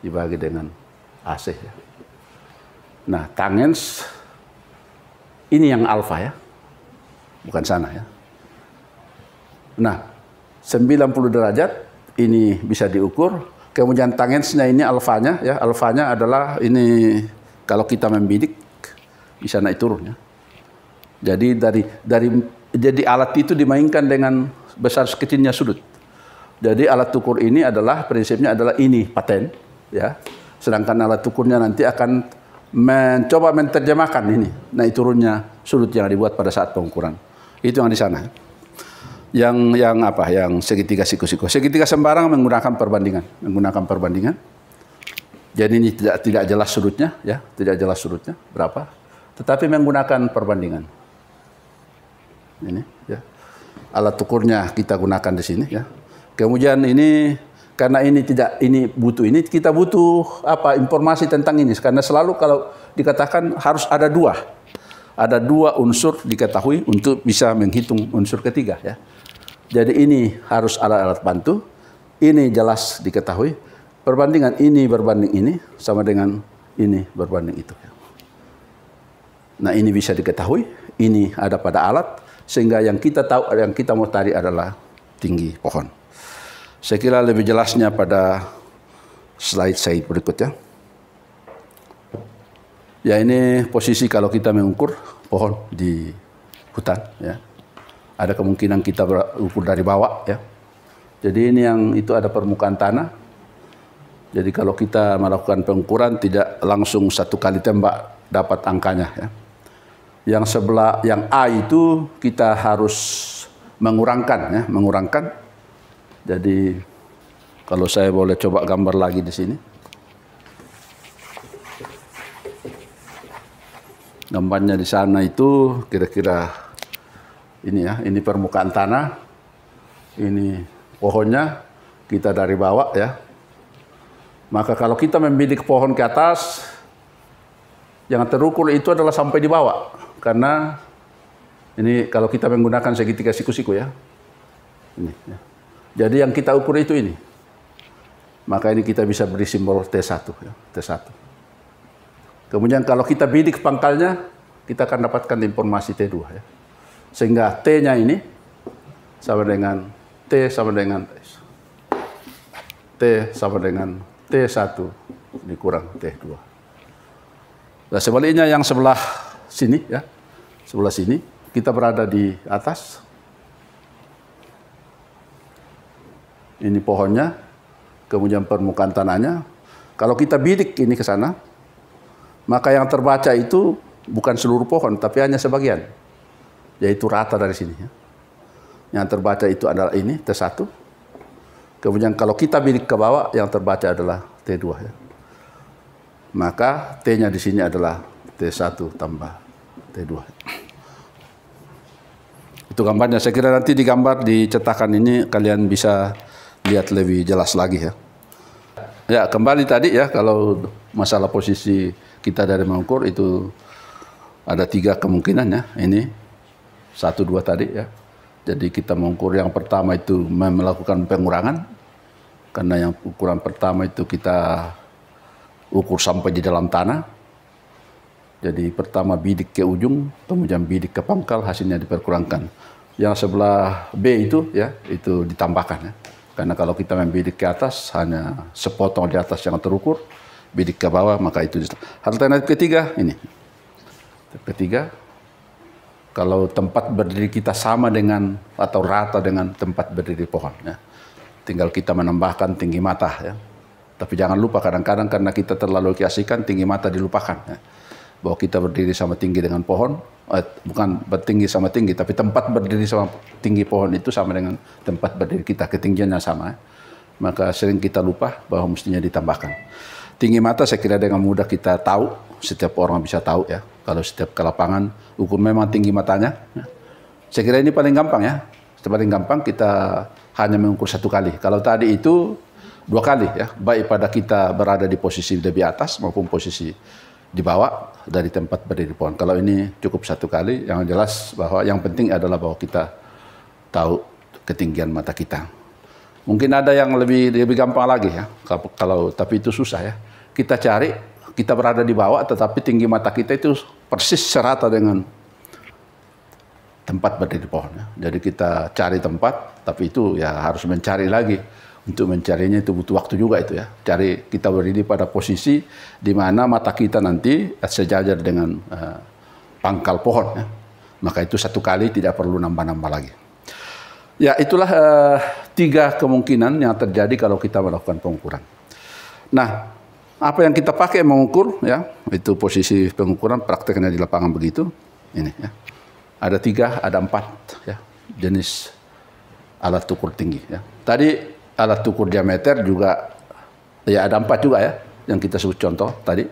dibagi dengan AC ya. Nah, tangens ini yang alfa ya. Bukan sana ya. Nah, 90 derajat ini bisa diukur. Kemudian tangensnya ini alfanya ya. Alfanya adalah ini kalau kita membidik bisa naik turun ya. Jadi jadi alat itu dimainkan dengan besar kecilnya sudut. Jadi alat ukur ini adalah prinsipnya adalah ini paten ya. Sedangkan alat ukurnya nanti akan mencoba menerjemahkan ini naik turunnya sudut yang dibuat pada saat pengukuran. Itu yang di sana. Yang apa? Yang segitiga siku-siku. Segitiga sembarang menggunakan perbandingan. Jadi ini tidak jelas sudutnya ya, tidak jelas sudutnya berapa. Tetapi menggunakan perbandingan. Ini ya. Alat ukurnya kita gunakan di sini ya. Kemudian ini karena kita butuh apa informasi tentang ini karena selalu kalau dikatakan harus ada dua unsur diketahui untuk bisa menghitung unsur ketiga ya. Jadi ini harus alat-alat bantu, ini jelas diketahui, perbandingan ini berbanding ini sama dengan ini berbanding itu. Nah ini bisa diketahui, ini ada pada alat sehingga yang kita tahu yang kita mau tarik adalah tinggi pohon. Saya kira lebih jelasnya pada slide berikutnya. Ya ini posisi kalau kita mengukur pohon di hutan. Ya. ada kemungkinan kita berukur dari bawah ya. Jadi ini yang itu ada permukaan tanah. Jadi kalau kita melakukan pengukuran tidak langsung satu kali tembak dapat angkanya ya. Yang sebelah yang A itu kita harus mengurangkan ya, mengurangkan. Jadi kalau saya boleh coba gambar lagi di sini. Gambarnya di sana itu kira-kira ini ya, ini permukaan tanah, ini pohonnya, kita dari bawah ya. Maka kalau kita membidik pohon ke atas, yang terukur itu adalah sampai di bawah. Karena ini kalau kita menggunakan segitiga siku-siku ya. Ini, ya. Jadi yang kita ukur itu ini. Maka ini kita bisa beri simbol T1 ya, T1. Kemudian kalau kita bidik pangkalnya, kita akan dapatkan informasi T2 ya. Sehingga T-nya ini sama dengan T sama dengan T sama dengan T1 dikurang T2. Nah, sebaliknya yang sebelah sini ya, sebelah sini kita berada di atas. Ini pohonnya, kemudian permukaan tanahnya. Kalau kita bidik ini ke sana, maka yang terbaca itu bukan seluruh pohon, tapi hanya sebagian, yaitu rata dari sini. Ya. Yang terbaca itu adalah ini T1. Kemudian kalau kita bidik ke bawah, yang terbaca adalah T2. Ya. Maka T-nya di sini adalah T1 tambah T2. Itu gambarnya. Saya kira nanti digambar di cetakan ini kalian bisa lihat lebih jelas lagi ya. Ya kembali tadi ya, kalau masalah posisi kita dari mengukur itu ada 3 kemungkinan ya. Ini 1, 2 tadi ya. Jadi kita mengukur yang pertama itu melakukan pengurangan. Karena yang ukuran pertama itu kita ukur sampai di dalam tanah. Jadi pertama bidik ke ujung, kemudian bidik ke pangkal, hasilnya diperkurangkan. Yang sebelah B itu ya, itu ditambahkan ya. Karena kalau kita membidik ke atas hanya sepotong di atas yang terukur, bidik ke bawah, maka itu. Alternatif ketiga ini. Ketiga, kalau tempat berdiri kita sama dengan atau rata dengan tempat berdiri pohon. Ya. Tinggal kita menambahkan tinggi mata. Ya. Tapi jangan lupa kadang-kadang karena kita terlalu kiasikan, tinggi mata dilupakan. Ya. Bahwa kita berdiri sama tinggi dengan pohon, bukan bertinggi sama tinggi, tapi tempat berdiri sama tinggi pohon itu sama dengan tempat berdiri kita, ketinggiannya sama. Ya. Maka sering kita lupa bahwa mestinya ditambahkan. Tinggi mata saya kira dengan mudah kita tahu, setiap orang bisa tahu ya. Kalau setiap ke lapangan ukur memang tinggi matanya. Ya. Saya kira ini paling gampang ya. Paling gampang kita hanya mengukur 1 kali. Kalau tadi itu 2 kali ya. Baik pada kita berada di posisi lebih atas maupun posisi di bawah dari tempat berdiri pohon. Kalau ini cukup 1 kali. Yang jelas bahwa yang penting adalah bahwa kita tahu ketinggian mata kita. Mungkin ada yang lebih gampang lagi ya. Tapi itu susah ya. Kita cari, kita berada di bawah, tetapi tinggi mata kita itu persis serata dengan tempat berdiri pohon. Ya. Jadi kita cari tempat, tapi itu ya harus mencari lagi. Untuk mencarinya itu butuh waktu juga itu ya. Cari kita berdiri pada posisi di mana mata kita nanti sejajar dengan pangkal pohon. Ya. Maka itu 1 kali, tidak perlu nambah-nambah lagi. Ya itulah 3 kemungkinan yang terjadi kalau kita melakukan pengukuran. Nah, apa yang kita pakai mengukur ya, itu posisi pengukuran prakteknya di lapangan begitu. Ini ya. Ada 3, ada 4 ya, jenis alat ukur tinggi ya. Tadi alat ukur diameter juga ya ada 4 juga ya, yang kita sebut contoh tadi.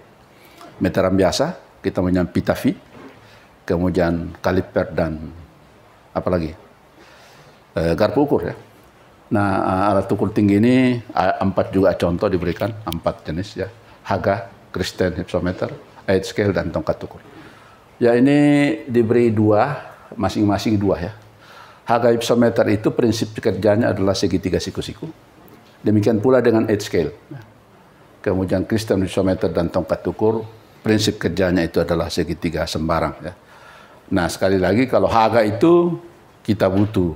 Meteran biasa, kita punya pita V, kemudian kaliper dan apa lagi? Garpu ukur ya. Nah, alat ukur tinggi ini 4 juga contoh diberikan, 4 jenis ya. Haga, Kristen hypsometer, height scale dan tongkat ukur. Ya ini diberi 2, masing-masing 2 ya. Haga hypsometer itu prinsip kerjanya adalah segitiga siku-siku. Demikian pula dengan height scale. Kemudian Kristen hypsometer dan tongkat ukur, prinsip kerjanya itu adalah segitiga sembarang ya. Nah, sekali lagi kalau Haga itu kita butuh,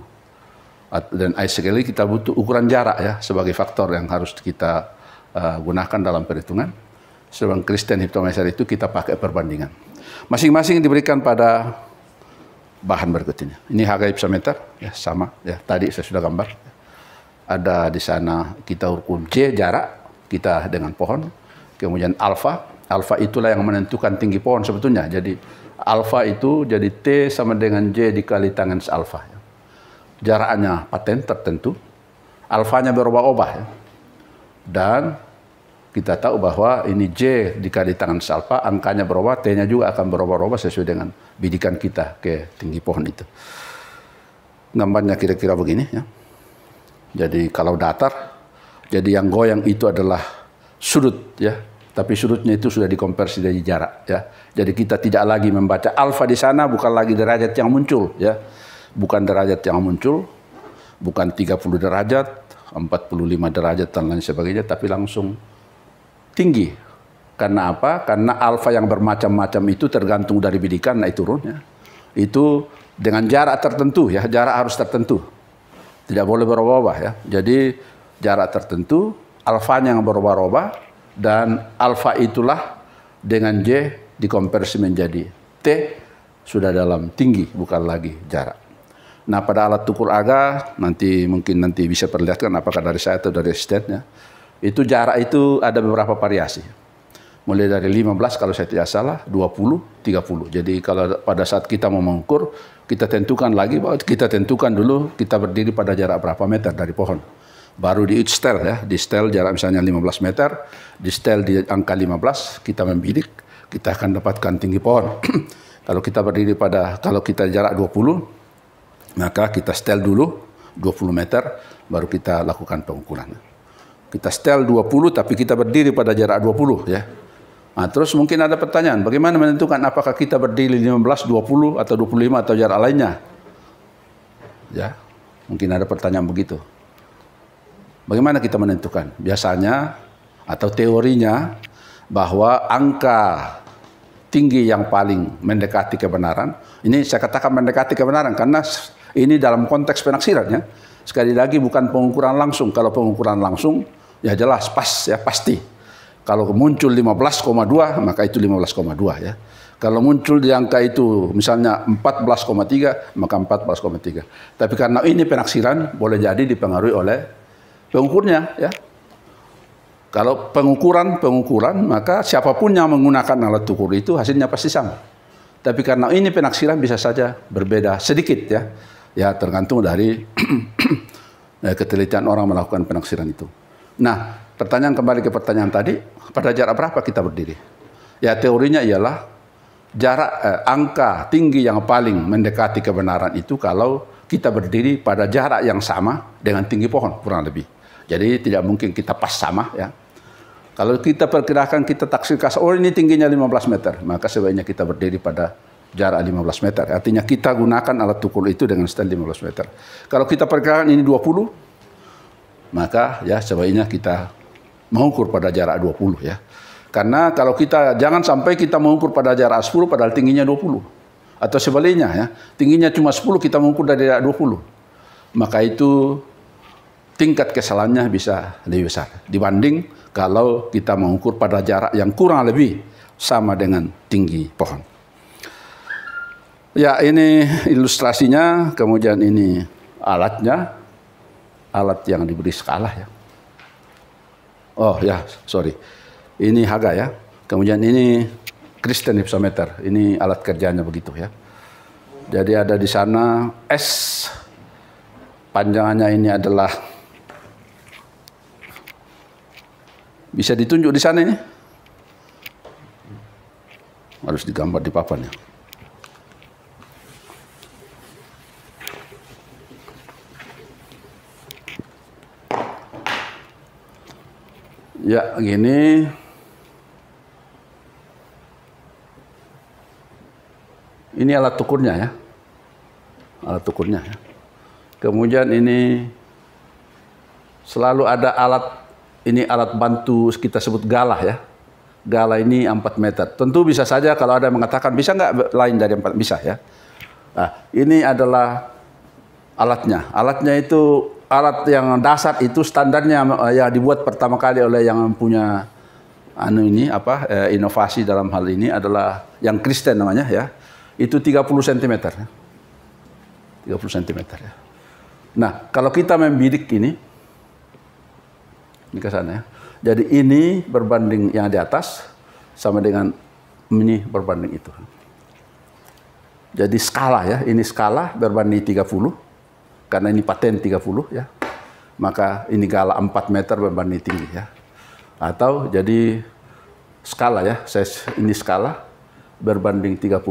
dan height scale kita butuh ukuran jarak ya sebagai faktor yang harus kita gunakan dalam perhitungan. Sedangkan Kristen hypsometer itu kita pakai perbandingan. Masing-masing diberikan pada bahan berikut ini. Ini harga ipsometer, ya sama. Ya tadi saya sudah gambar. Ada di sana kita ukur J jarak kita dengan pohon. Kemudian alfa. Alfa itulah yang menentukan tinggi pohon sebetulnya. Jadi alfa itu jadi T sama dengan J dikali tangen alfa. Jaraknya paten tertentu. Alfanya berubah-ubah. Ya. Dan kita tahu bahwa ini J dikali tangen alfa, angkanya berubah, T-nya juga akan berubah-ubah sesuai dengan bidikan kita ke tinggi pohon itu. Gambarnya kira-kira begini ya. Jadi kalau datar, jadi yang goyang itu adalah sudut ya, tapi sudutnya itu sudah dikonversi dari jarak ya. Jadi kita tidak lagi membaca alfa di sana, bukan lagi derajat yang muncul ya, bukan derajat yang muncul, bukan 30 derajat, 45 derajat dan lain sebagainya, tapi langsung tinggi. Karena apa? Karena alfa yang bermacam-macam itu tergantung dari bidikan naik turunnya. Itu dengan jarak tertentu ya, jarak harus tertentu. Tidak boleh berubah-ubah ya. Jadi jarak tertentu, alfanya yang berubah-ubah, dan alfa itulah dengan J dikonversi menjadi T, sudah dalam tinggi, bukan lagi jarak. Nah pada alat ukur aga, mungkin nanti bisa perlihatkan apakah dari saya atau dari asistennya, itu jarak itu ada beberapa variasi. Mulai dari 15 kalau saya tidak salah, 20, 30. Jadi kalau pada saat kita mau mengukur, kita tentukan lagi bahwa kita tentukan dulu kita berdiri pada jarak berapa meter dari pohon. Baru di stel ya, di stel jarak misalnya 15 meter, di stel di angka 15 kita membidik, kita akan dapatkan tinggi pohon. Kalau kita berdiri pada, kalau kita jarak 20, maka kita stel dulu 20 meter, baru kita lakukan pengukuran. Kita stel 20 tapi kita berdiri pada jarak 20 ya. Nah, terus mungkin ada pertanyaan, bagaimana menentukan apakah kita berdiri 15, 20, atau 25, atau jarak lainnya? Ya, mungkin ada pertanyaan begitu. Bagaimana kita menentukan? Biasanya, atau teorinya, bahwa angka tinggi yang paling mendekati kebenaran, ini saya katakan mendekati kebenaran, karena ini dalam konteks penaksiran ya. Sekali lagi bukan pengukuran langsung. Kalau pengukuran langsung, ya jelas, pas ya, pasti. Kalau muncul 15,2 maka itu 15,2 ya. Kalau muncul di angka itu misalnya 14,3 maka 14,3. Tapi karena ini penaksiran boleh jadi dipengaruhi oleh pengukurnya ya. Kalau pengukuran maka siapapun yang menggunakan alat ukur itu hasilnya pasti sama. Tapi karena ini penaksiran bisa saja berbeda sedikit ya. Ya tergantung dari ketelitian orang melakukan penaksiran itu. Nah, kembali ke pertanyaan tadi, pada jarak berapa kita berdiri? Ya teorinya ialah jarak angka tinggi yang paling mendekati kebenaran itu kalau kita berdiri pada jarak yang sama dengan tinggi pohon kurang lebih. Jadi tidak mungkin kita pas sama ya. Kalau kita perkirakan kita taksir oh ini tingginya 15 meter, maka sebaiknya kita berdiri pada jarak 15 meter. Artinya kita gunakan alat ukur itu dengan stand 15 meter. Kalau kita perkirakan ini 20, maka ya sebaiknya kita mengukur pada jarak 20 ya. Karena kalau kita jangan sampai kita mengukur pada jarak 10 padahal tingginya 20. Atau sebaliknya ya, tingginya cuma 10 kita mengukur dari jarak 20. Maka itu tingkat kesalahannya bisa lebih besar dibanding kalau kita mengukur pada jarak yang kurang lebih sama dengan tinggi pohon. Ya ini ilustrasinya, kemudian ini alatnya. Alat yang diberi skala ya. Oh ya, sorry. Ini Haga ya. Kemudian ini Kristen hypsometer. Ini alat kerjanya begitu ya. Jadi ada di sana S. Panjangannya ini adalah, bisa ditunjuk di sana ini. Harus digambar di papan ya. Ya, gini. Ini alat ukurnya ya. Alat ukurnya ya. Kemudian ini selalu ada alat, ini alat bantu kita sebut galah ya. Galah ini 4 meter. Tentu bisa saja kalau ada yang mengatakan bisa nggak lain dari 4, bisa ya. Nah, ini adalah alatnya. Alatnya itu alat yang dasar itu standarnya ya dibuat pertama kali oleh yang punya inovasi dalam hal ini adalah yang Kristen namanya ya. Itu 30 cm. 30 cm ya. Nah, kalau kita membidik ini ke sana ya. Jadi ini berbanding yang di atas sama dengan ini berbanding itu. Jadi skala ya, ini skala berbanding 30 karena ini paten 30 ya. Maka ini skala 4 meter berbanding tinggi ya. Atau jadi skala ya, ini skala berbanding 30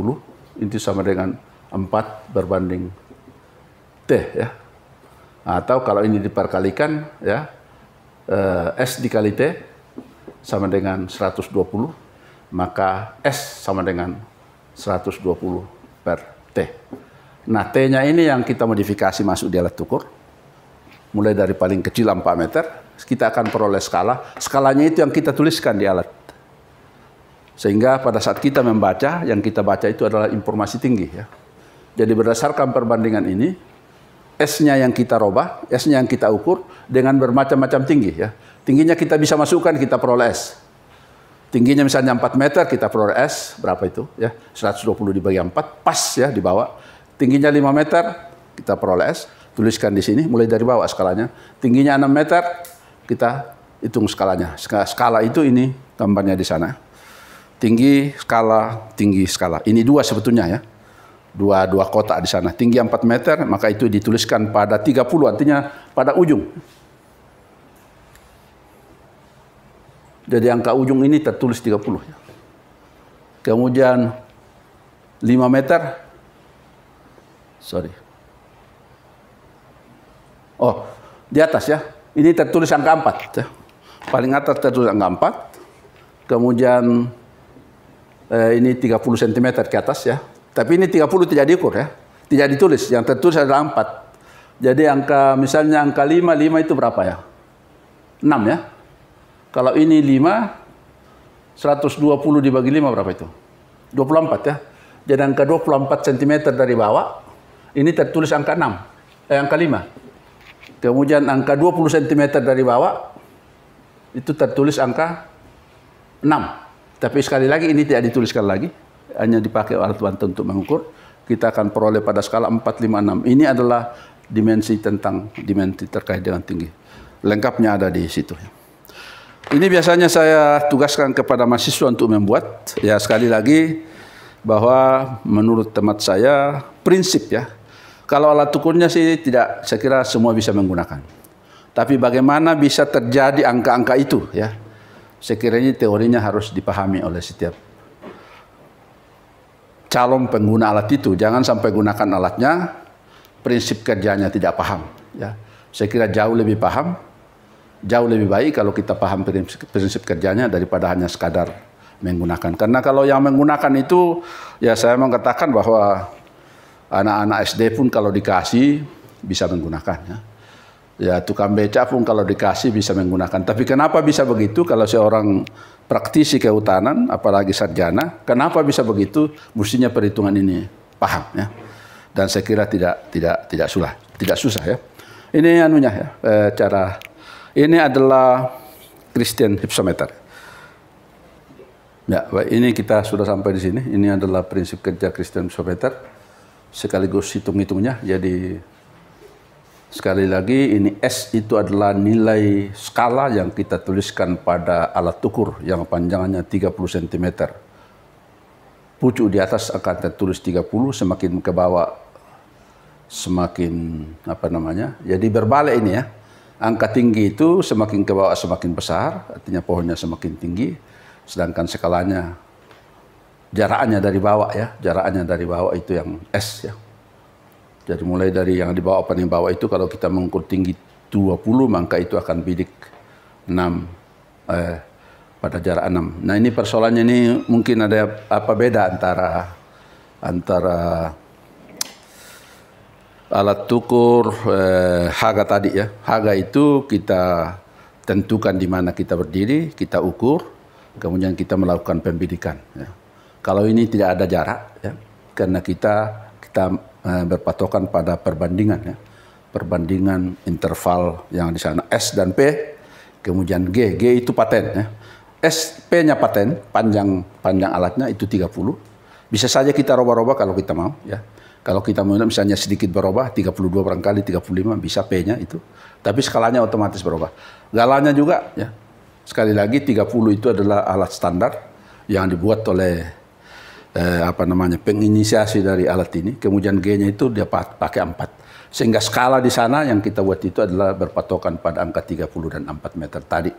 itu sama dengan 4 berbanding T ya. Atau kalau ini diperkalikan ya, S dikali T sama dengan 120, maka S sama dengan 120 per T. Nah, T-nya ini yang kita modifikasi masuk di alat ukur. Mulai dari paling kecil 4 meter, kita akan peroleh skala. Skalanya itu yang kita tuliskan di alat. Sehingga pada saat kita membaca, yang kita baca itu adalah informasi tinggi ya. Jadi berdasarkan perbandingan ini, S-nya yang kita robah, S-nya yang kita ukur dengan bermacam-macam tinggi ya. Tingginya kita bisa masukkan, kita peroleh S. Tingginya misalnya 4 meter, kita peroleh S, berapa itu ya? 120 dibagi 4, pas ya di bawah. Tingginya 5 meter, kita peroleh S. Tuliskan di sini, mulai dari bawah skalanya. Tingginya 6 meter, kita hitung skalanya. Skala itu ini gambarnya di sana. Tinggi, skala, tinggi, skala. Ini dua sebetulnya ya. Dua kotak di sana. Tinggi 4 meter, maka itu dituliskan pada 30, artinya pada ujung. Jadi angka ujung ini tertulis 30. Kemudian 5 meter. Sorry. Oh, di atas ya. Ini tertulis angka 4. Ya. Paling atas tertulis angka 4. Kemudian ini 30 cm ke atas ya. Tapi ini 30 tidak diukur ya. Tidak ditulis. Yang tertulis adalah 4. Jadi angka misalnya angka 5 itu berapa ya? 6 ya. Kalau ini 5, 120 dibagi 5 berapa itu? 24 ya. Jadi angka 24 cm dari bawah, ini tertulis angka 6. Angka 5. Kemudian angka 20 cm dari bawah, itu tertulis angka 6. Tapi sekali lagi ini tidak dituliskan lagi. Hanya dipakai alat bantu untuk mengukur. Kita akan peroleh pada skala 4, 5, 6. Ini adalah dimensi terkait dengan tinggi. Lengkapnya ada di situ. Ini biasanya saya tugaskan kepada mahasiswa untuk membuat. Ya sekali lagi bahwa menurut temat saya prinsip ya. Kalau alat ukurnya sih tidak, saya kira semua bisa menggunakan. Tapi bagaimana bisa terjadi angka-angka itu ya. Saya kira ini teorinya harus dipahami oleh setiap calon pengguna alat itu. Jangan sampai gunakan alatnya, prinsip kerjanya tidak paham. Ya. Saya kira jauh lebih paham, jauh lebih baik kalau kita paham prinsip kerjanya daripada hanya sekadar menggunakan. Karena kalau yang menggunakan itu, ya saya mengatakan bahwa anak-anak SD pun kalau dikasih bisa menggunakan. Ya tukang beca pun kalau dikasih bisa menggunakan. Tapi kenapa bisa begitu kalau seorang praktisi kehutanan, apalagi sarjana, kenapa bisa begitu? Mestinya perhitungan ini paham ya. Dan saya kira tidak susah ya. Ini anunya ya, cara ini adalah Christian hypsometer. Ya, baik, ini kita sudah sampai di sini. Ini adalah prinsip kerja Christian hypsometer sekaligus hitung-hitungnya. Jadi sekali lagi, ini S itu adalah nilai skala yang kita tuliskan pada alat ukur yang panjangnya 30 cm. Pucuk di atas akan tertulis 30, semakin ke bawah semakin apa namanya? Jadi berbalik ini ya. Angka tinggi itu semakin ke bawah semakin besar, artinya pohonnya semakin tinggi, sedangkan skalanya jaraknya dari bawah ya, jaraknya dari bawah itu yang S ya. Jadi mulai dari yang di bawah paling bawah itu kalau kita mengukur tinggi 20 maka itu akan bidik 6 pada jarak 6. Nah ini persoalannya ini mungkin ada apa beda antara alat ukur Haga tadi ya. Haga itu kita tentukan di mana kita berdiri, kita ukur, kemudian kita melakukan pembidikan. Ya. Kalau ini tidak ada jarak ya, karena kita berpatokan pada perbandingan ya. Perbandingan interval yang di sana S dan P, kemudian G. G itu paten ya. S P-nya paten, panjang alatnya itu 30. Bisa saja kita robah-robah kalau kita mau ya. Kalau kita misalnya sedikit berubah, 32 barangkali 35 bisa P-nya itu. Tapi skalanya otomatis berubah. Galanya juga ya. Sekali lagi 30 itu adalah alat standar yang dibuat oleh penginisiasi dari alat ini. Kemudian G-nya itu dia pakai 4. Sehingga skala di sana yang kita buat itu adalah berpatokan pada angka 30 dan 4 meter tadi.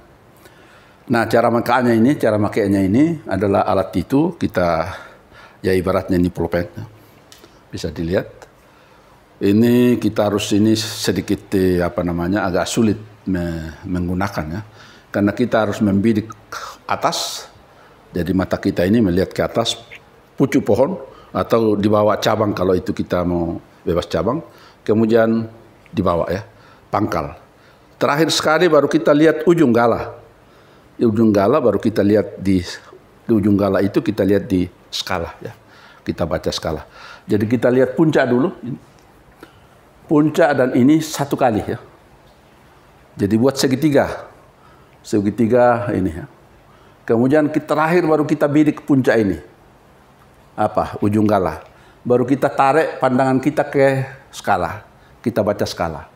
Nah, cara makainya ini adalah alat itu kita ya ibaratnya ini pulpen. Bisa dilihat. Ini kita harus ini sedikit agak sulit menggunakannya. Karena kita harus membidik atas. Jadi mata kita ini melihat ke atas pucuk pohon atau di bawah cabang kalau itu kita mau bebas cabang. Kemudian di bawah ya, pangkal. Terakhir sekali baru kita lihat ujung gala. Di ujung gala baru kita lihat di ujung gala itu kita lihat di skala ya. Kita baca skala. Jadi kita lihat puncak dulu. Puncak dan ini satu kali ya. Jadi buat segitiga. Segitiga ini ya. Kemudian terakhir baru kita bidik puncak ini. Ujung gala. Baru kita tarik pandangan kita ke skala. Kita baca skala.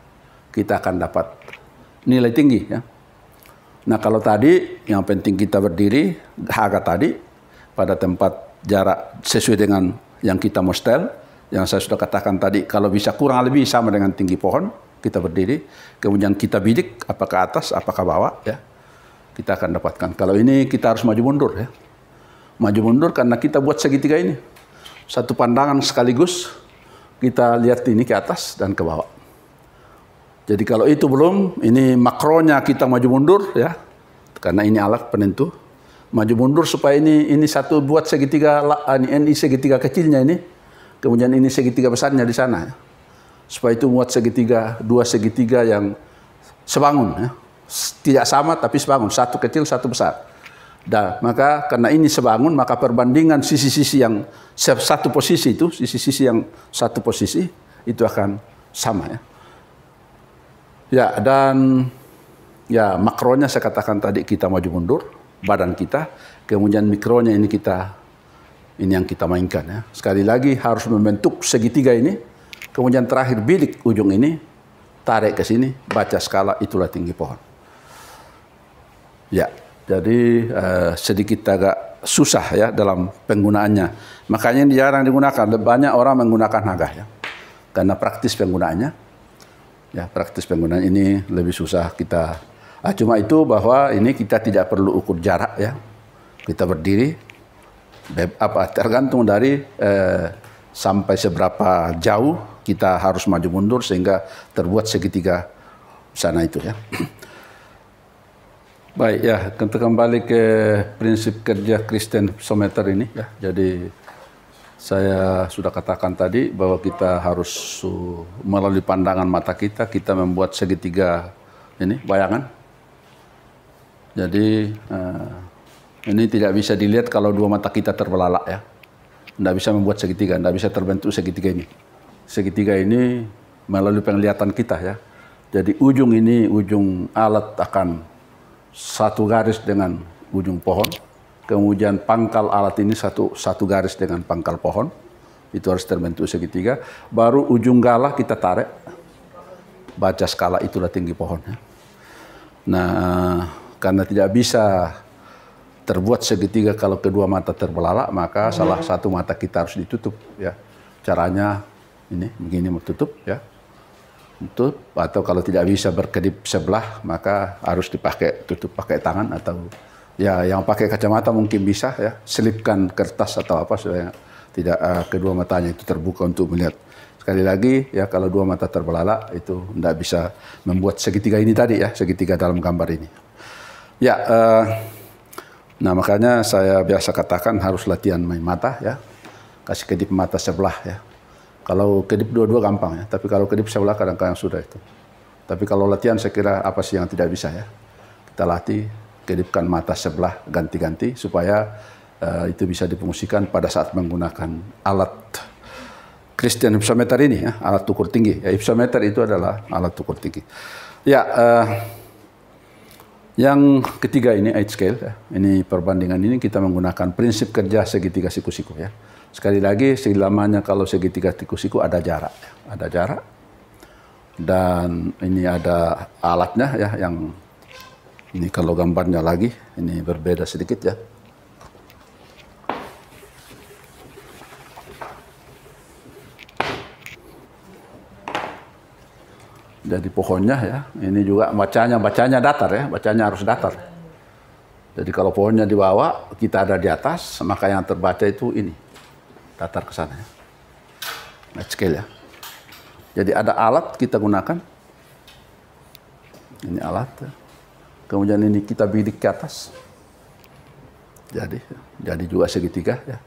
Kita akan dapat nilai tinggi ya. Nah, kalau tadi yang penting kita berdiri harga tadi pada tempat jarak sesuai dengan yang kita mau setel, yang saya sudah katakan tadi, kalau bisa kurang lebih sama dengan tinggi pohon, kita berdiri, kemudian kita bidik apakah atas, apakah bawah, ya, kita akan dapatkan. Kalau ini kita harus maju mundur, ya, maju mundur karena kita buat segitiga ini, satu pandangan sekaligus kita lihat ini ke atas dan ke bawah. Jadi kalau itu belum, ini makronya kita maju mundur, ya, karena ini alat penentu. Maju mundur supaya ini satu buat segitiga, ini segitiga kecilnya ini, kemudian ini segitiga besarnya di sana. Ya. Supaya itu buat segitiga, dua segitiga yang sebangun. Ya. Tidak sama tapi sebangun, satu kecil, satu besar. Dan maka karena ini sebangun, maka perbandingan sisi-sisi yang satu posisi itu, sisi-sisi yang satu posisi, itu akan sama. Ya. Ya, dan ya makronya saya katakan tadi kita maju mundur, badan kita, kemudian mikronya ini yang kita mainkan ya. Sekali lagi harus membentuk segitiga ini, kemudian terakhir bidik ujung ini, tarik ke sini, baca skala, itulah tinggi pohon. Ya, jadi sedikit agak susah ya dalam penggunaannya. Makanya ini jarang digunakan, banyak orang menggunakan hagah ya. Karena praktis penggunaannya, ya praktis penggunaan ini lebih susah kita. Cuma itu bahwa ini kita tidak perlu ukur jarak ya. Kita berdiri, tergantung dari sampai seberapa jauh kita harus maju mundur sehingga terbuat segitiga sana itu ya. Baik ya, kita kembali ke prinsip kerja Christian hypsometer ini ya. Jadi saya sudah katakan tadi bahwa kita harus melalui pandangan mata kita membuat segitiga ini bayangan. Jadi ini tidak bisa dilihat kalau dua mata kita terbelalak ya. Tidak bisa membuat segitiga, tidak bisa terbentuk segitiga ini. Segitiga ini melalui penglihatan kita ya. Jadi ujung ini, ujung alat akan satu garis dengan ujung pohon. Kemudian pangkal alat ini satu garis dengan pangkal pohon. Itu harus terbentuk segitiga. Baru ujung gala kita tarik. Baca skala, itulah tinggi pohon ya. Nah, karena tidak bisa terbuat segitiga kalau kedua mata terbelalak, maka salah satu mata kita harus ditutup ya. Caranya ini begini, tutup ya. Tutup, atau kalau tidak bisa berkedip sebelah, maka harus tutup pakai tangan, atau ya yang pakai kacamata mungkin bisa ya, selipkan kertas atau apa supaya tidak kedua matanya itu terbuka untuk melihat. Sekali lagi ya, kalau dua mata terbelalak itu tidak bisa membuat segitiga ini tadi ya, segitiga dalam gambar ini. Ya, nah makanya saya biasa katakan harus latihan main mata ya, kasih kedip mata sebelah ya. Kalau kedip dua-dua gampang ya, tapi kalau kedip sebelah kadang-kadang sudah itu. Tapi kalau latihan saya kira apa sih yang tidak bisa ya, kita latih kedipkan mata sebelah ganti-ganti supaya itu bisa difungsikan pada saat menggunakan alat Christian hypsometer ini ya, alat ukur tinggi. Ya, hypsometer itu adalah alat ukur tinggi. Ya. Yang ketiga ini height scale ya. Ini perbandingan ini kita menggunakan prinsip kerja segitiga siku-siku ya. Sekali lagi, selamanya kalau segitiga siku-siku ada jarak, ada jarak. Dan ini ada alatnya ya, yang ini kalau gambarnya lagi, ini berbeda sedikit ya. Jadi pohonnya ya, ini juga bacanya datar ya, bacanya harus datar. Jadi kalau pohonnya di bawah, kita ada di atas, maka yang terbaca itu ini, datar ke sana ya. Night scale ya. Jadi ada alat kita gunakan, ini alat, ya. Kemudian ini kita bidik ke atas. Jadi juga segitiga ya.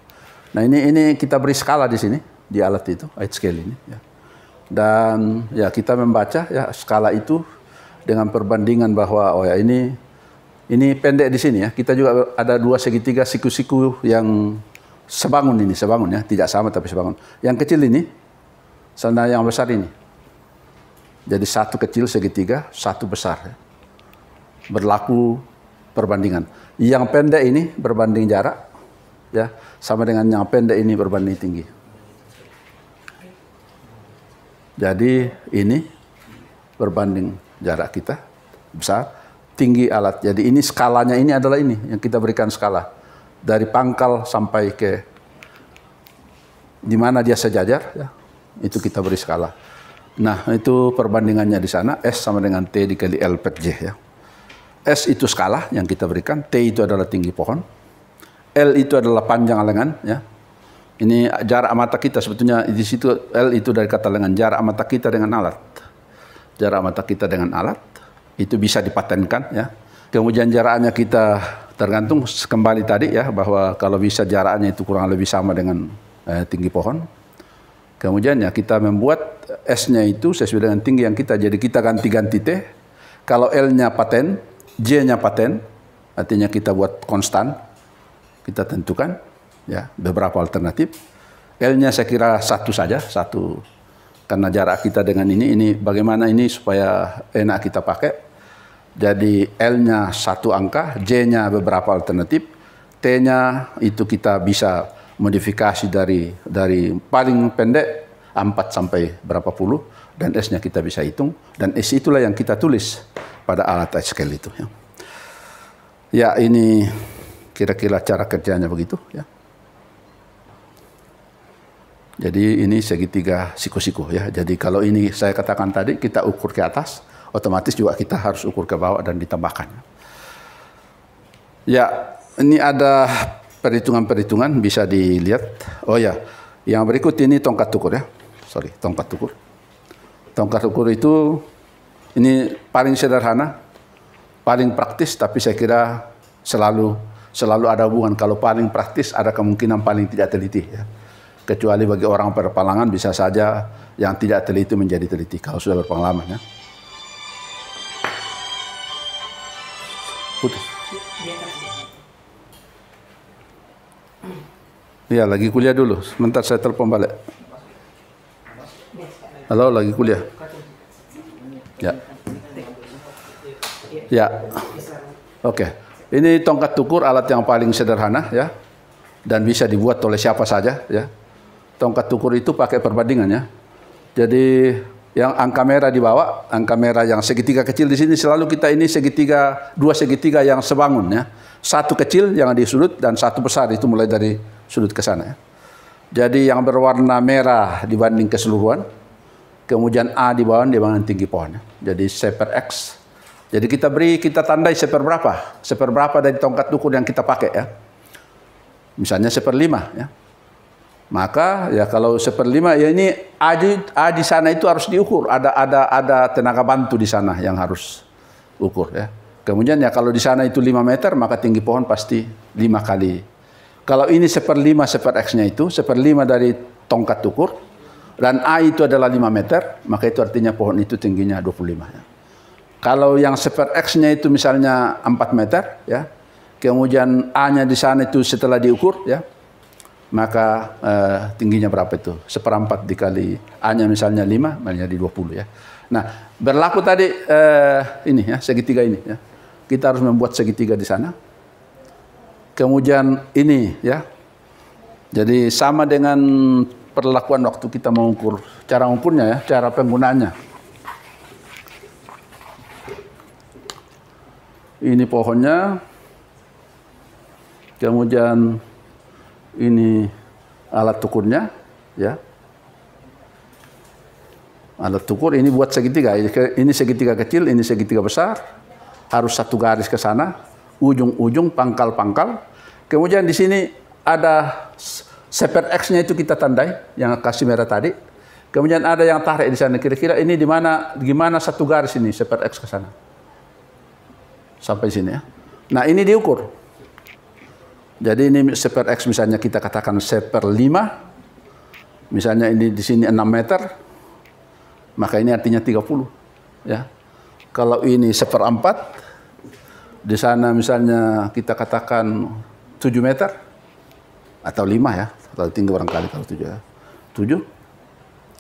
Nah ini kita beri skala di sini, di alat itu, night scale ini ya. Dan ya kita membaca ya skala itu dengan perbandingan bahwa oh ya ini pendek di sini ya. Kita juga ada dua segitiga siku-siku yang sebangun ya, tidak sama tapi sebangun. Yang kecil ini sama yang besar ini. Jadi satu kecil segitiga, satu besar ya. Berlaku perbandingan. Yang pendek ini berbanding jarak ya, sama dengan yang pendek ini berbanding tinggi. Jadi ini berbanding jarak kita besar, tinggi alat. Jadi ini skalanya ini adalah ini yang kita berikan skala dari pangkal sampai ke di mana dia sejajar ya, itu kita beri skala. Nah itu perbandingannya di sana, S sama dengan T dikali L per J ya. S itu skala yang kita berikan, T itu adalah tinggi pohon, L itu adalah panjang lengan ya. Ini jarak mata kita sebetulnya di situ, L itu dari kata lengan, jarak mata kita dengan alat. Jarak mata kita dengan alat itu bisa dipatenkan ya. Kemudian jaraknya kita tergantung kembali tadi ya, bahwa kalau bisa jaraknya itu kurang lebih sama dengan tinggi pohon. Kemudian ya kita membuat S-nya itu sesuai dengan tinggi yang kita, jadi kita ganti-ganti T. Kalau L-nya paten, J-nya paten, artinya kita buat konstan, kita tentukan. Ya, beberapa alternatif. L-nya saya kira satu saja, satu. Karena jarak kita dengan ini bagaimana ini supaya enak kita pakai. Jadi L-nya satu angka, J-nya beberapa alternatif, T-nya itu kita bisa modifikasi dari paling pendek 4 sampai berapa puluh, dan S-nya kita bisa hitung, dan S itulah yang kita tulis pada alat scale itu. Ya ini kira-kira cara kerjanya begitu ya. Jadi ini segitiga siku-siku ya. Jadi kalau ini saya katakan tadi kita ukur ke atas, otomatis juga kita harus ukur ke bawah dan ditambahkan. Ya, ini ada perhitungan-perhitungan bisa dilihat. Oh ya, yang berikut ini tongkat ukur ya. Sorry, tongkat ukur. Tongkat ukur itu ini paling sederhana, paling praktis, tapi saya kira selalu ada hubungan. Kalau paling praktis ada kemungkinan paling tidak teliti ya. Kecuali bagi orang berpengalaman bisa saja yang tidak teliti menjadi teliti kalau sudah berpengalaman ya. Putus. Iya, lagi kuliah dulu. Sebentar saya telepon balik. Halo, lagi kuliah. Ya. Ya. Oke. Ini tongkat ukur, alat yang paling sederhana ya. Dan bisa dibuat oleh siapa saja ya. Tongkat ukur itu pakai perbandingan ya. Jadi yang angka merah di bawah, angka merah yang segitiga kecil di sini selalu kita ini dua segitiga yang sebangun ya. Satu kecil yang di sudut dan satu besar itu mulai dari sudut ke sana ya. Jadi yang berwarna merah dibanding keseluruhan, kemudian A di bawah dibanding tinggi pohon ya. Jadi C per X. Jadi kita tandai seperberapa dari tongkat ukur yang kita pakai ya. Misalnya 1/5 ya. Maka ya kalau 1/5 ya ini A di sana itu harus diukur. Ada tenaga bantu di sana yang harus ukur ya. Kemudian ya kalau di sana itu 5 meter maka tinggi pohon pasti 5 kali. Kalau ini 1/5 per X-nya itu 1/5 dari tongkat ukur dan A itu adalah 5 meter, maka itu artinya pohon itu tingginya 25 ya. Kalau yang 1/X-nya itu misalnya 4 meter ya. Kemudian A-nya di sana itu setelah diukur ya. Maka tingginya berapa itu? 1/4 dikali A-nya misalnya 5, menjadi 20 ya. Nah, berlaku tadi ini ya, segitiga ini ya. Kita harus membuat segitiga di sana. Kemudian ini ya. Jadi sama dengan perlakuan waktu kita mengukur, cara mengukurnya ya, cara penggunaannya. Ini pohonnya, kemudian ini alat ukurnya, ya. Alat ukur ini buat segitiga, ini segitiga kecil, ini segitiga besar, harus satu garis ke sana, ujung-ujung, pangkal-pangkal. Kemudian di sini ada seper X-nya itu kita tandai, yang kasih merah tadi. Kemudian ada yang tarik di sana, kira-kira ini di mana satu garis ini seper X ke sana. Sampai sini ya. Nah ini diukur. Jadi ini seper X misalnya kita katakan seper 5. Misalnya ini di sini 6 meter. Maka ini artinya 30. Ya. Kalau ini seperempat, di sana misalnya kita katakan 7 meter. Atau 5 ya. Atau tinggi barangkali kalau 7 ya. 7,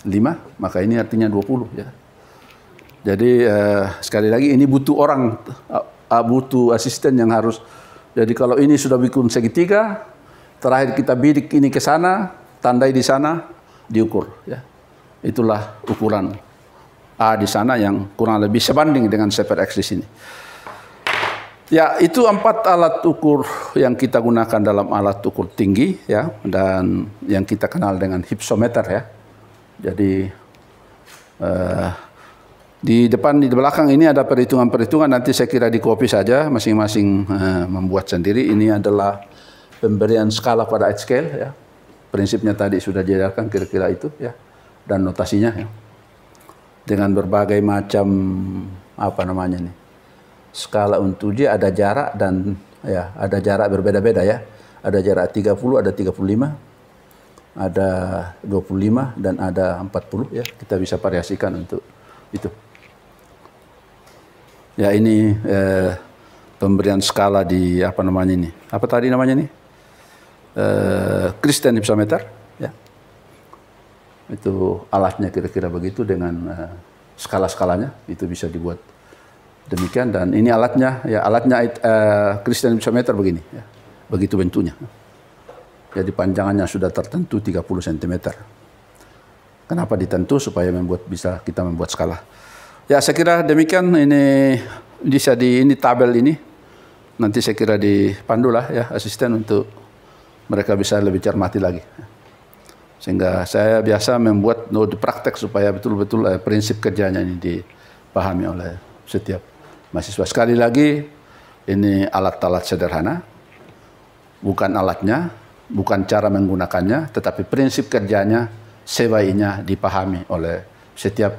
5, maka ini artinya 20 ya. Jadi sekali lagi ini butuh orang, butuh asisten yang harus. Jadi kalau ini sudah bikin segitiga, terakhir kita bidik ini ke sana, tandai di sana, diukur. Ya. Itulah ukuran A di sana yang kurang lebih sebanding dengan seper X di sini. Ya, itu 4 alat ukur yang kita gunakan dalam alat ukur tinggi, ya, dan yang kita kenal dengan hypsometer ya. Jadi di depan, di belakang ini ada perhitungan-perhitungan, nanti saya kira di copy saja, masing-masing membuat sendiri. Ini adalah pemberian skala pada H scale ya. Prinsipnya tadi sudah diajarkan kira-kira itu ya, dan notasinya ya. Dengan berbagai macam apa namanya nih, skala untuk J ada jarak dan ya ada jarak berbeda-beda ya. Ada jarak 30, ada 35, ada 25 dan ada 40 ya. Kita bisa variasikan untuk itu. Ya ini pemberian skala di apa namanya ini? Apa tadi namanya ini? Christian hypsometer ya. Itu alatnya kira-kira begitu dengan skala-skalanya itu bisa dibuat demikian, dan ini alatnya ya, alatnya Christian hypsometer begini ya. Begitu bentuknya. Jadi panjangannya sudah tertentu 30 cm. Kenapa ditentu? Supaya bisa kita membuat skala. Ya saya kira demikian, ini bisa ini tabel ini nanti saya kira dipandu lah ya asisten untuk mereka bisa lebih cermati lagi. Sehingga saya biasa membuat di praktek supaya betul-betul prinsip kerjanya ini dipahami oleh setiap mahasiswa. Sekali lagi ini alat-alat sederhana, bukan alatnya, bukan cara menggunakannya, tetapi prinsip kerjanya sebaiknya dipahami oleh setiap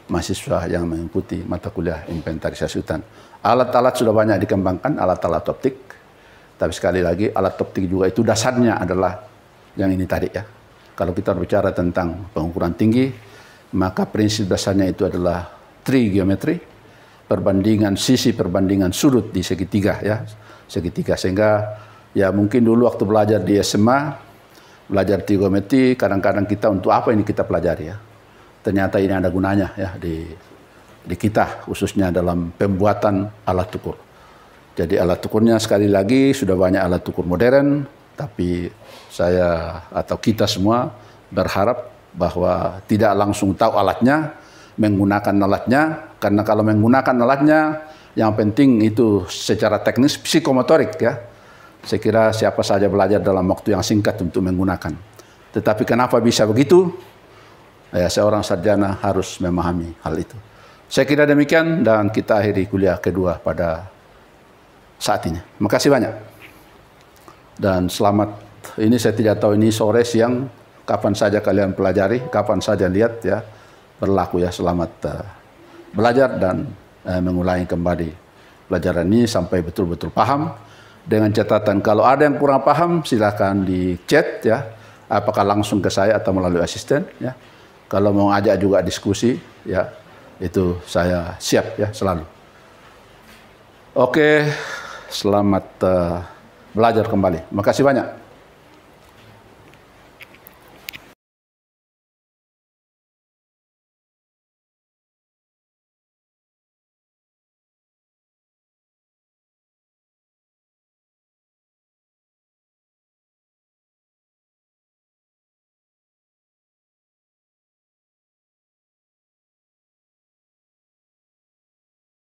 mahasiswa yang mengikuti mata kuliah inventarisasi hutan. Alat-alat sudah banyak dikembangkan, alat-alat optik. Tapi sekali lagi alat optik juga itu dasarnya adalah yang ini tadi ya. Kalau kita berbicara tentang pengukuran tinggi, maka prinsip dasarnya itu adalah trigonometri, perbandingan sisi, perbandingan sudut di segitiga ya, segitiga. Sehingga ya mungkin dulu waktu belajar di SMA, belajar trigonometri, kadang-kadang kita untuk apa ini kita pelajari ya. Ternyata ini ada gunanya ya di kita, khususnya dalam pembuatan alat ukur. Jadi alat ukurnya sekali lagi sudah banyak alat ukur modern, tapi saya atau kita semua berharap bahwa tidak langsung tahu alatnya, menggunakan alatnya, karena kalau menggunakan alatnya yang penting itu secara teknis psikomotorik ya. Saya kira siapa saja belajar dalam waktu yang singkat untuk menggunakan. Tetapi kenapa bisa begitu? Ya, seorang sarjana harus memahami hal itu. Saya kira demikian dan kita akhiri kuliah kedua pada saat ini. Terima kasih banyak. Dan selamat, ini saya tidak tahu ini sore, siang, kapan saja kalian pelajari, kapan saja lihat ya, berlaku ya, selamat belajar dan mengulangi kembali pelajaran ini sampai betul-betul paham. Dengan catatan kalau ada yang kurang paham silakan di chat ya, apakah langsung ke saya atau melalui asisten ya. Kalau mau ajak juga diskusi ya, itu saya siap ya selalu. Oke, selamat belajar kembali. Terima kasih banyak.